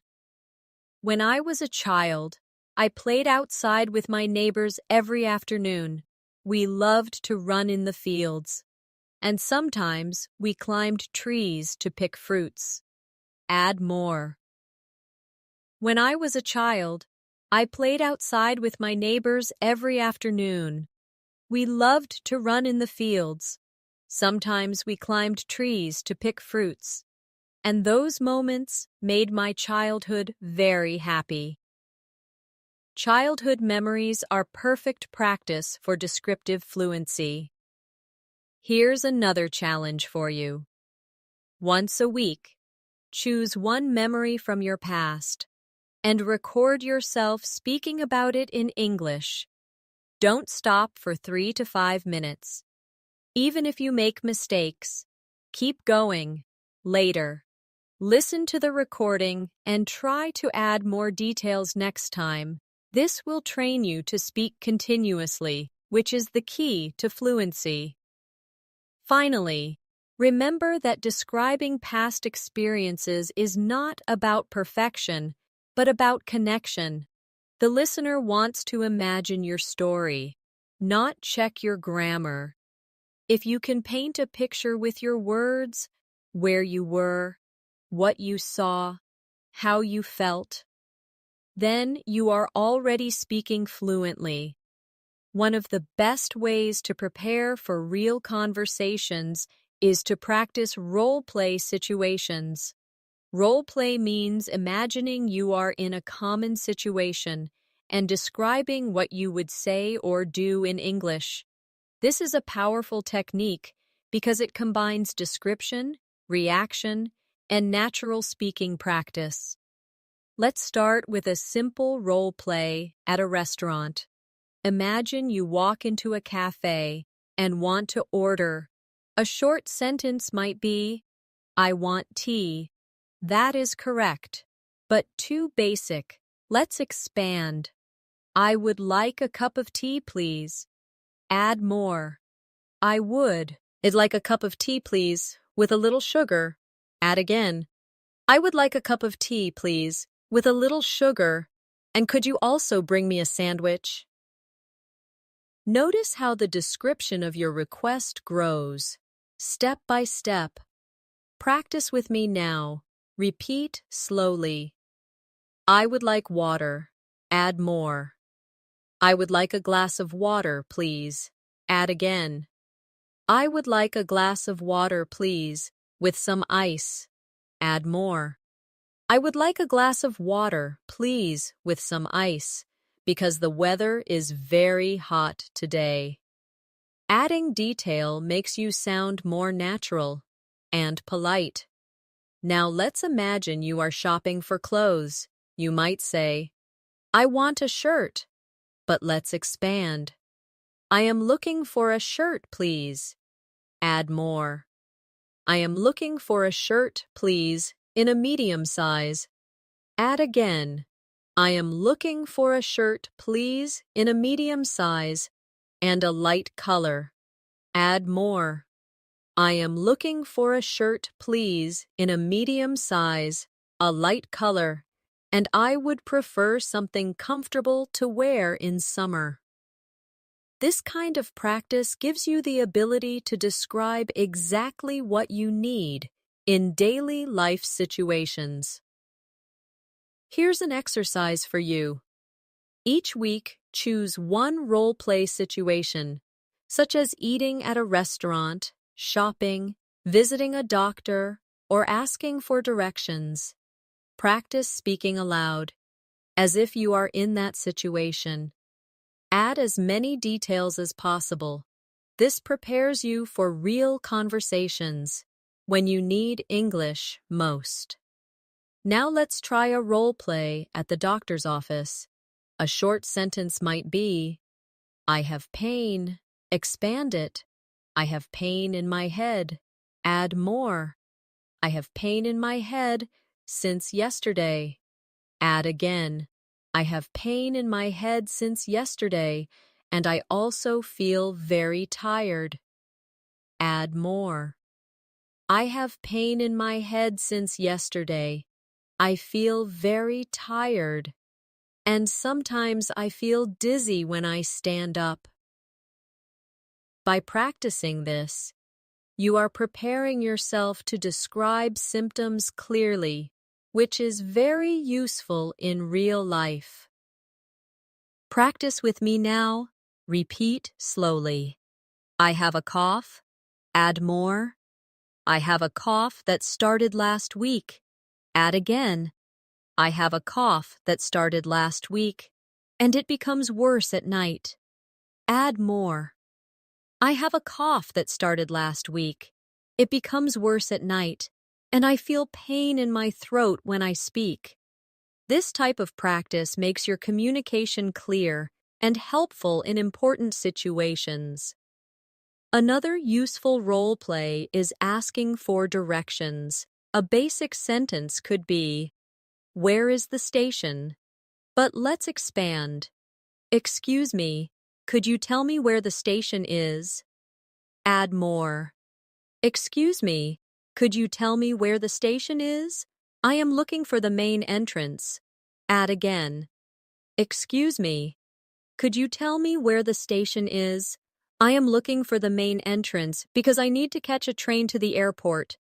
Speaker 1: When I was a child, I played outside with my neighbors every afternoon. We loved to run in the fields, and sometimes we climbed trees to pick fruits. Add more. When I was a child, I played outside with my neighbors every afternoon. We loved to run in the fields. Sometimes we climbed trees to pick fruits. And those moments made my childhood very happy. Childhood memories are perfect practice for descriptive fluency. Here's another challenge for you. Once a week, choose one memory from your past and record yourself speaking about it in English. Don't stop for 3 to 5 minutes. Even if you make mistakes, keep going. Later, listen to the recording and try to add more details next time. This will train you to speak continuously, which is the key to fluency. Finally, remember that describing past experiences is not about perfection, but about connection. The listener wants to imagine your story, not check your grammar. If you can paint a picture with your words, where you were, what you saw, how you felt, then you are already speaking fluently. One of the best ways to prepare for real conversations is to practice role-play situations. Role-play means imagining you are in a common situation and describing what you would say or do in English. This is a powerful technique because it combines description, reaction, and natural speaking practice. Let's start with a simple role play at a restaurant. Imagine you walk into a cafe and want to order. A short sentence might be, I want tea. That is correct, but too basic. Let's expand. I would like a cup of tea, please. Add more. I would. I'd like a cup of tea, please, with a little sugar. Add again. I would like a cup of tea, please, with a little sugar. And could you also bring me a sandwich? Notice how the description of your request grows, step by step. Practice with me now. Repeat slowly. I would like water. Add more. I would like a glass of water, please. Add again. I would like a glass of water, please, with some ice. Add more. I would like a glass of water, please, with some ice, because the weather is very hot today. Adding detail makes you sound more natural and polite. Now let's imagine you are shopping for clothes. You might say, I want a shirt, but let's expand. I am looking for a shirt, please. Add more. I am looking for a shirt, please, in a medium size. Add again. I am looking for a shirt, please, in a medium size and a light color. Add more. I am looking for a shirt, please, in a medium size, a light color, and I would prefer something comfortable to wear in summer. This kind of practice gives you the ability to describe exactly what you need in daily life situations. Here's an exercise for you. Each week, choose one role-play situation, such as eating at a restaurant, shopping, visiting a doctor, or asking for directions. Practice speaking aloud, as if you are in that situation. Add as many details as possible. This prepares you for real conversations when you need English most. Now let's try a role play at the doctor's office. A short sentence might be, I have pain. Expand it. I have pain in my head. Add more. I have pain in my head since yesterday. Add again. I have pain in my head since yesterday, and I also feel very tired. Add more. I have pain in my head since yesterday. I feel very tired, and sometimes I feel dizzy when I stand up. By practicing this, you are preparing yourself to describe symptoms clearly, which is very useful in real life. Practice with me now. Repeat slowly. I have a cough. Add more. I have a cough that started last week. Add again. I have a cough that started last week, and it becomes worse at night. Add more. I have a cough that started last week. It becomes worse at night, and I feel pain in my throat when I speak. This type of practice makes your communication clear and helpful in important situations. Another useful role play is asking for directions. A basic sentence could be, where is the station? But let's expand. Excuse me, could you tell me where the station is? Add more. Excuse me, could you tell me where the station is? I am looking for the main entrance. Add again. Excuse me, could you tell me where the station is? I am looking for the main entrance because I need to catch a train to the airport.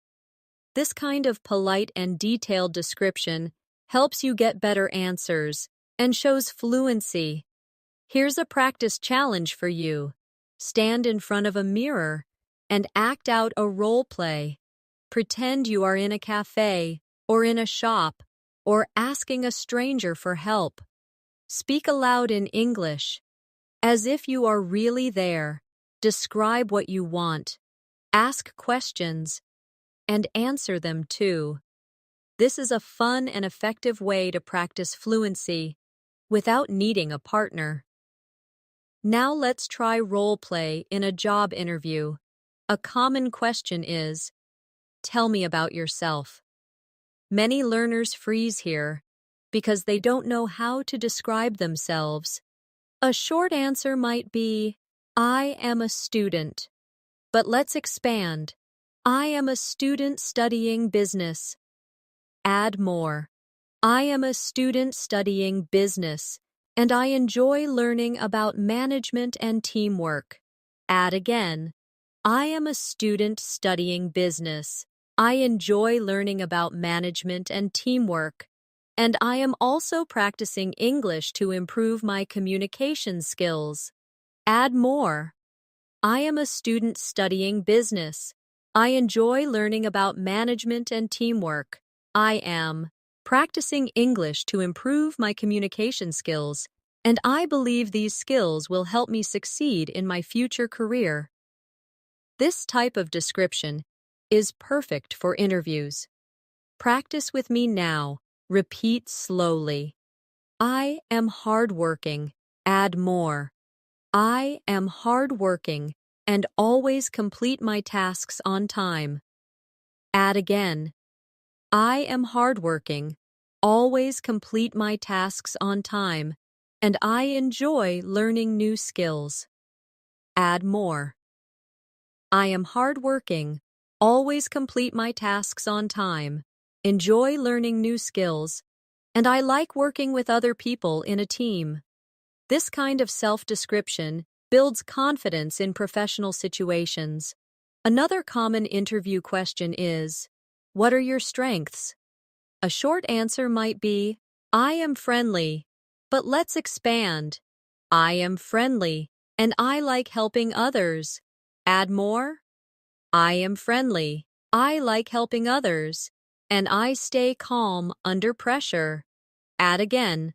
Speaker 1: This kind of polite and detailed description helps you get better answers and shows fluency. Here's a practice challenge for you. Stand in front of a mirror and act out a role play. Pretend you are in a cafe or in a shop or asking a stranger for help. Speak aloud in English, as if you are really there. Describe what you want. Ask questions and answer them too. This is a fun and effective way to practice fluency without needing a partner. Now let's try role play in a job interview. A common question is, tell me about yourself. Many learners freeze here because they don't know how to describe themselves. A short answer might be, I am a student. But let's expand. I am a student studying business. Add more. I am a student studying business, and I enjoy learning about management and teamwork. Add again. I am a student studying business. I enjoy learning about management and teamwork, and I am also practicing English to improve my communication skills. Add more. I am a student studying business. I enjoy learning about management and teamwork. I am practicing English to improve my communication skills, and I believe these skills will help me succeed in my future career. This type of description is perfect for interviews. Practice with me now. Repeat slowly. I am hardworking. Add more. I am hardworking and always complete my tasks on time. Add again. I am hardworking, always complete my tasks on time, and I enjoy learning new skills. Add more. I am hardworking, always complete my tasks on time, enjoy learning new skills, and I like working with other people in a team. This kind of self-description builds confidence in professional situations. Another common interview question is, what are your strengths? A short answer might be, I am friendly, but let's expand. I am friendly, and I like helping others. Add more. I am friendly, I like helping others, and I stay calm under pressure. Add again.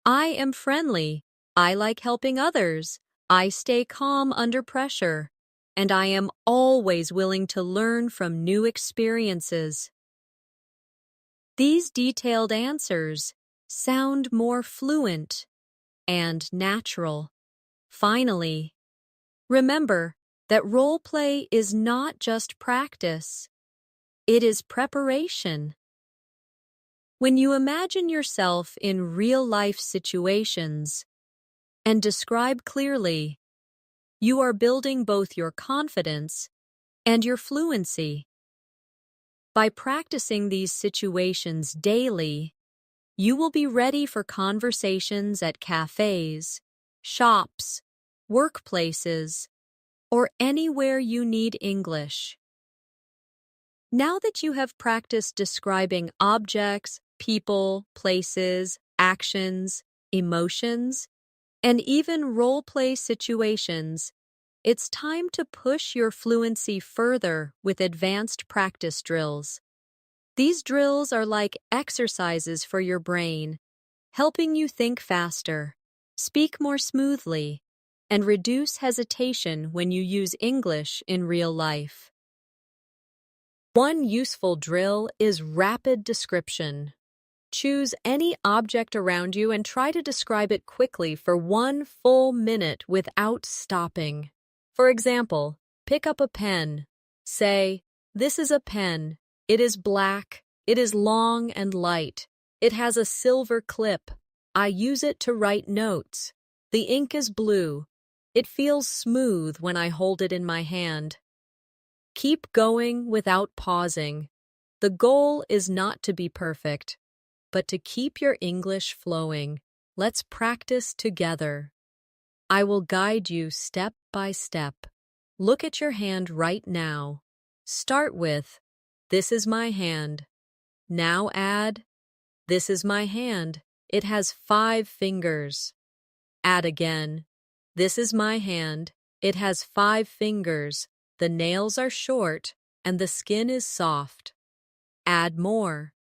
Speaker 1: I am friendly, I like helping others, I stay calm under pressure, and I am always willing to learn from new experiences. These detailed answers sound more fluent and natural. Finally, remember that role play is not just practice, it is preparation. When you imagine yourself in real-life situations and describe clearly, you are building both your confidence and your fluency. By practicing these situations daily, you will be ready for conversations at cafes, shops, workplaces, or anywhere you need English. Now that you have practiced describing objects, people, places, actions, emotions, and even role-play situations, it's time to push your fluency further with advanced practice drills. These drills are like exercises for your brain, helping you think faster, speak more smoothly, and reduce hesitation when you use English in real life. One useful drill is rapid description. Choose any object around you and try to describe it quickly for 1 full minute without stopping. For example, pick up a pen. Say, this is a pen. It is black. It is long and light. It has a silver clip. I use it to write notes. The ink is blue. It feels smooth when I hold it in my hand. Keep going without pausing. The goal is not to be perfect, but to keep your English flowing. Let's practice together. I will guide you step by step. Look at your hand right now. Start with, this is my hand. Now add, this is my hand. It has 5 fingers. Add again, this is my hand. It has 5 fingers. The nails are short and the skin is soft. Add more.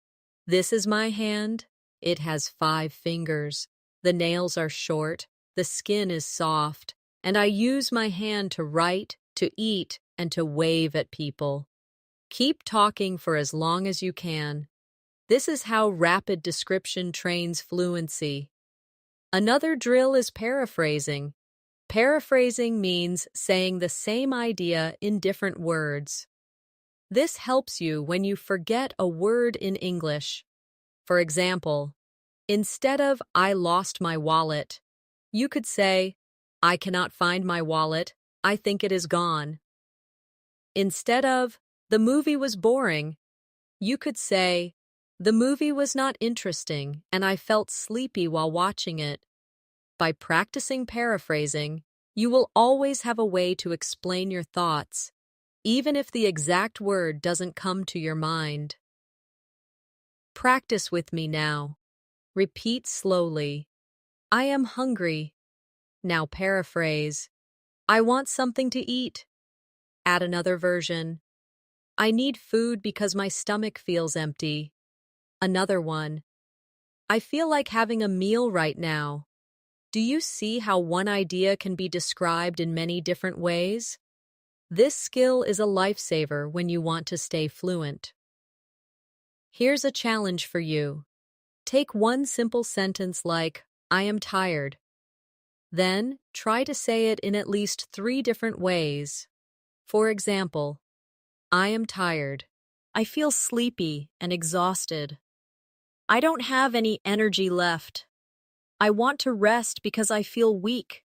Speaker 1: This is my hand. It has 5 fingers. The nails are short. The skin is soft. And I use my hand to write, to eat, and to wave at people. Keep talking for as long as you can. This is how rapid description trains fluency. Another drill is paraphrasing. Paraphrasing means saying the same idea in different words. This helps you when you forget a word in English. For example, instead of "I lost my wallet," you could say, "I cannot find my wallet. I think it is gone." Instead of "The movie was boring," you could say, "The movie was not interesting and I felt sleepy while watching it." By practicing paraphrasing, you will always have a way to explain your thoughts, even if the exact word doesn't come to your mind. Practice with me now. Repeat slowly. I am hungry. Now paraphrase. I want something to eat. Add another version. I need food because my stomach feels empty. Another one. I feel like having a meal right now. Do you see how one idea can be described in many different ways? This skill is a lifesaver when you want to stay fluent. Here's a challenge for you. Take one simple sentence like, "I am tired." Then, try to say it in at least 3 different ways. For example, I am tired. I feel sleepy and exhausted. I don't have any energy left. I want to rest because I feel weak.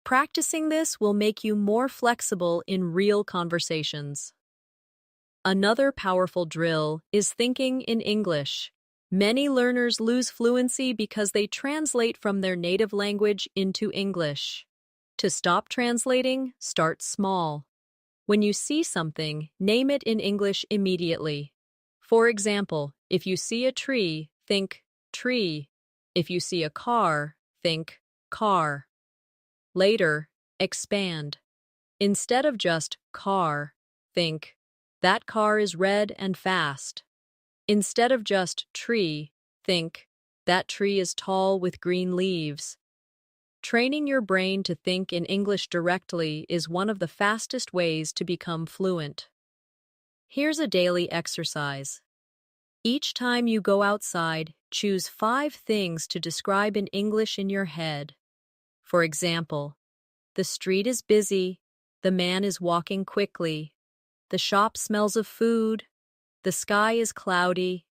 Speaker 1: Practicing this will make you more flexible in real conversations. Another powerful drill is thinking in English. Many learners lose fluency because they translate from their native language into English. To stop translating, start small. When you see something, name it in English immediately. For example, if you see a tree, think tree. If you see a car, think car. Later, expand. Instead of just car, think that car is red and fast. Instead of just tree, think that tree is tall with green leaves. Training your brain to think in English directly is one of the fastest ways to become fluent. Here's a daily exercise. Each time you go outside, choose 5 things to describe in English in your head. For example, the street is busy, the man is walking quickly, the shop smells of food, the sky is cloudy,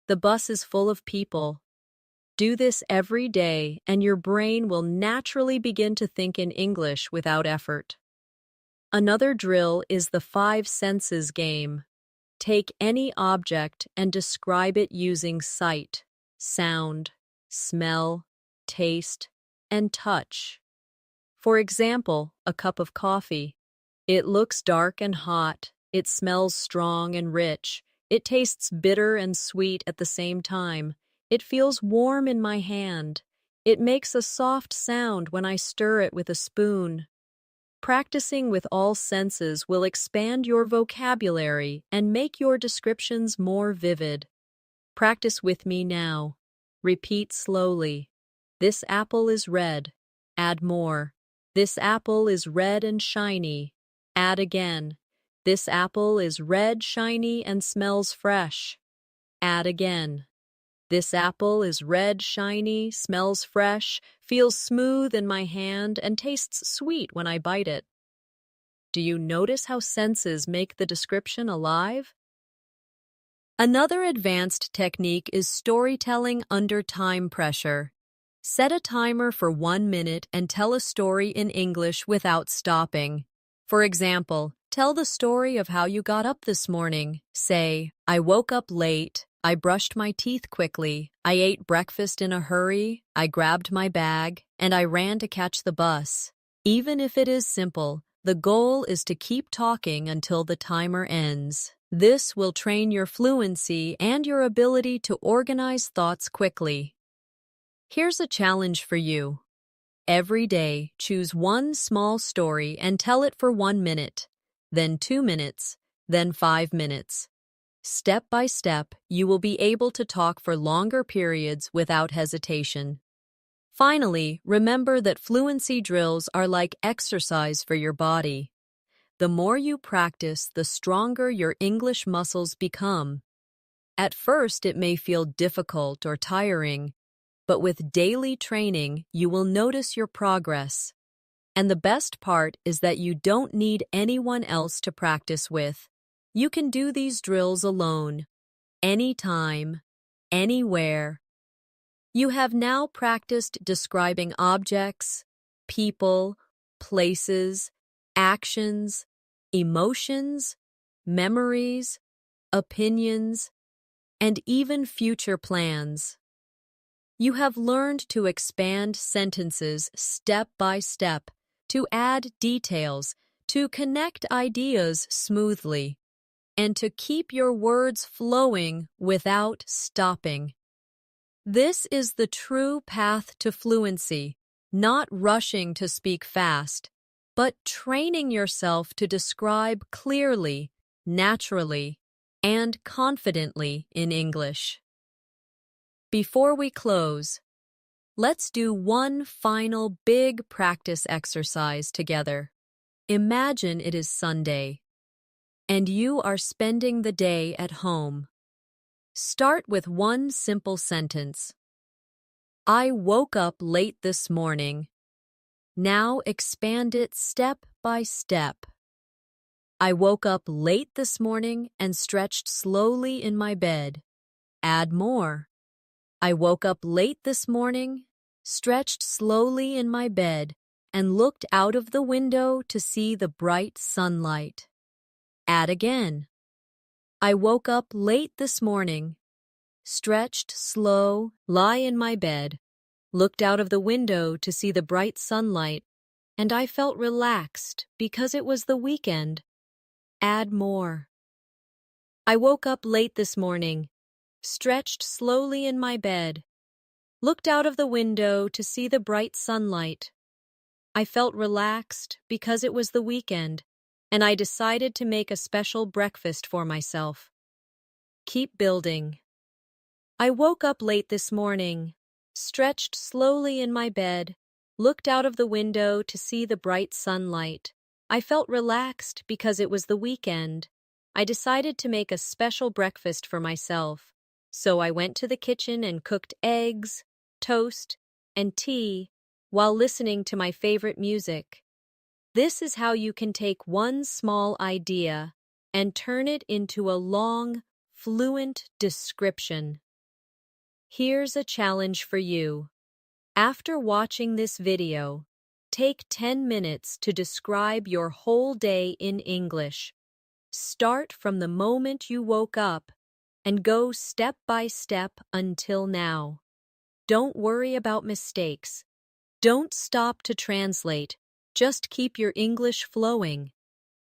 Speaker 1: the bus is full of people. Do this every day, and your brain will naturally begin to think in English without effort. Another drill is the 5 senses game. Take any object and describe it using sight, sound, smell, taste, and touch. For example, a cup of coffee. It looks dark and hot. It smells strong and rich. It tastes bitter and sweet at the same time. It feels warm in my hand. It makes a soft sound when I stir it with a spoon. Practicing with all senses will expand your vocabulary and make your descriptions more vivid. Practice with me now. Repeat slowly. This apple is red. Add more. This apple is red and shiny. Add again. This apple is red, shiny, and smells fresh. Add again. This apple is red, shiny, smells fresh, feels smooth in my hand, and tastes sweet when I bite it. Do you notice how senses make the description alive? Another advanced technique is storytelling under time pressure. Set a timer for 1 minute and tell a story in English without stopping. For example, tell the story of how you got up this morning. Say, I woke up late, I brushed my teeth quickly, I ate breakfast in a hurry, I grabbed my bag, and I ran to catch the bus. Even if it is simple, the goal is to keep talking until the timer ends. This will train your fluency and your ability to organize thoughts quickly. Here's a challenge for you. Every day, choose one small story and tell it for 1 minute, then 2 minutes, then 5 minutes. Step by step, you will be able to talk for longer periods without hesitation. Finally, remember that fluency drills are like exercise for your body. The more you practice, the stronger your English muscles become. At first, it may feel difficult or tiring, but with daily training, you will notice your progress. And the best part is that you don't need anyone else to practice with. You can do these drills alone, anytime, anywhere. You have now practiced describing objects, people, places, actions, emotions, memories, opinions, and even future plans. You have learned to expand sentences step by step, to add details, to connect ideas smoothly, and to keep your words flowing without stopping. This is the true path to fluency, not rushing to speak fast, but training yourself to describe clearly, naturally, and confidently in English. Before we close, let's do one final big practice exercise together. Imagine it is Sunday, and you are spending the day at home. Start with one simple sentence. I woke up late this morning. Now expand it step by step. I woke up late this morning and stretched slowly in my bed. Add more. I woke up late this morning, stretched slowly in my bed, and looked out of the window to see the bright sunlight. Add again. I woke up late this morning, stretched slow, lie in my bed, looked out of the window to see the bright sunlight, and I felt relaxed because it was the weekend. Add more. I woke up late this morning, stretched slowly in my bed, looked out of the window to see the bright sunlight. I felt relaxed because it was the weekend, and I decided to make a special breakfast for myself. Keep building. I woke up late this morning, stretched slowly in my bed, looked out of the window to see the bright sunlight. I felt relaxed because it was the weekend. I decided to make a special breakfast for myself. So I went to the kitchen and cooked eggs, toast, and tea while listening to my favorite music. This is how you can take one small idea and turn it into a long, fluent description. Here's a challenge for you. After watching this video, take 10 minutes to describe your whole day in English. Start from the moment you woke up and go step by step until now. Don't worry about mistakes. Don't stop to translate. Just keep your English flowing.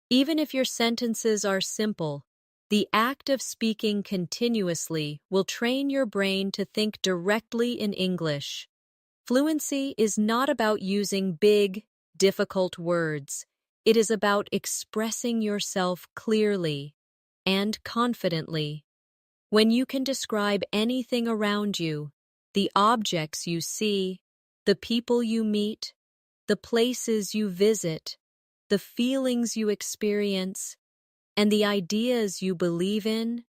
Speaker 1: Even if your sentences are simple, the act of speaking continuously will train your brain to think directly in English. Fluency is not about using big, difficult words. It is about expressing yourself clearly and confidently. When you can describe anything around you, the objects you see, the people you meet, the places you visit, the feelings you experience, and the ideas you believe in,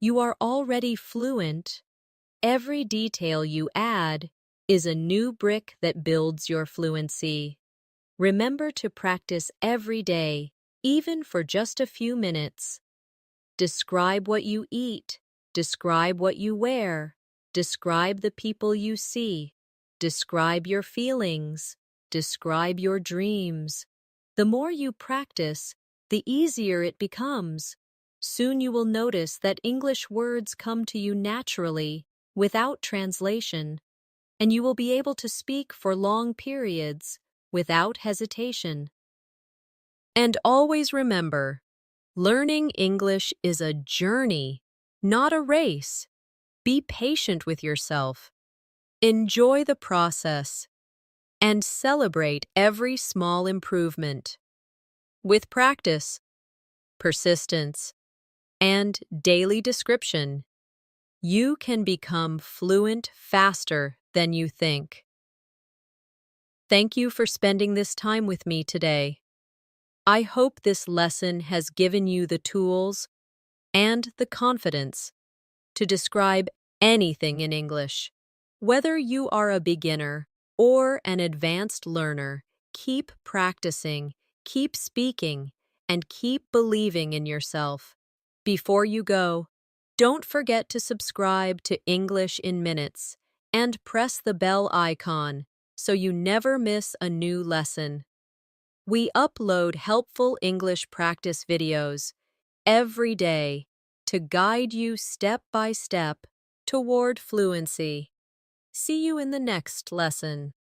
Speaker 1: you are already fluent. Every detail you add is a new brick that builds your fluency. Remember to practice every day, even for just a few minutes. Describe what you eat. Describe what you wear. Describe the people you see. Describe your feelings. Describe your dreams. The more you practice, the easier it becomes. Soon you will notice that English words come to you naturally, without translation, and you will be able to speak for long periods without hesitation. And always remember, learning English is a journey, not a race. Be patient with yourself. Enjoy the process and celebrate every small improvement. With practice, persistence, and daily description, you can become fluent faster than you think. Thank you for spending this time with me today. I hope this lesson has given you the tools and the confidence to describe anything in English. Whether you are a beginner or an advanced learner, keep practicing, keep speaking, and keep believing in yourself. Before you go, don't forget to subscribe to English in Minutes and press the bell icon so you never miss a new lesson. We upload helpful English practice videos every day to guide you step by step toward fluency. See you in the next lesson.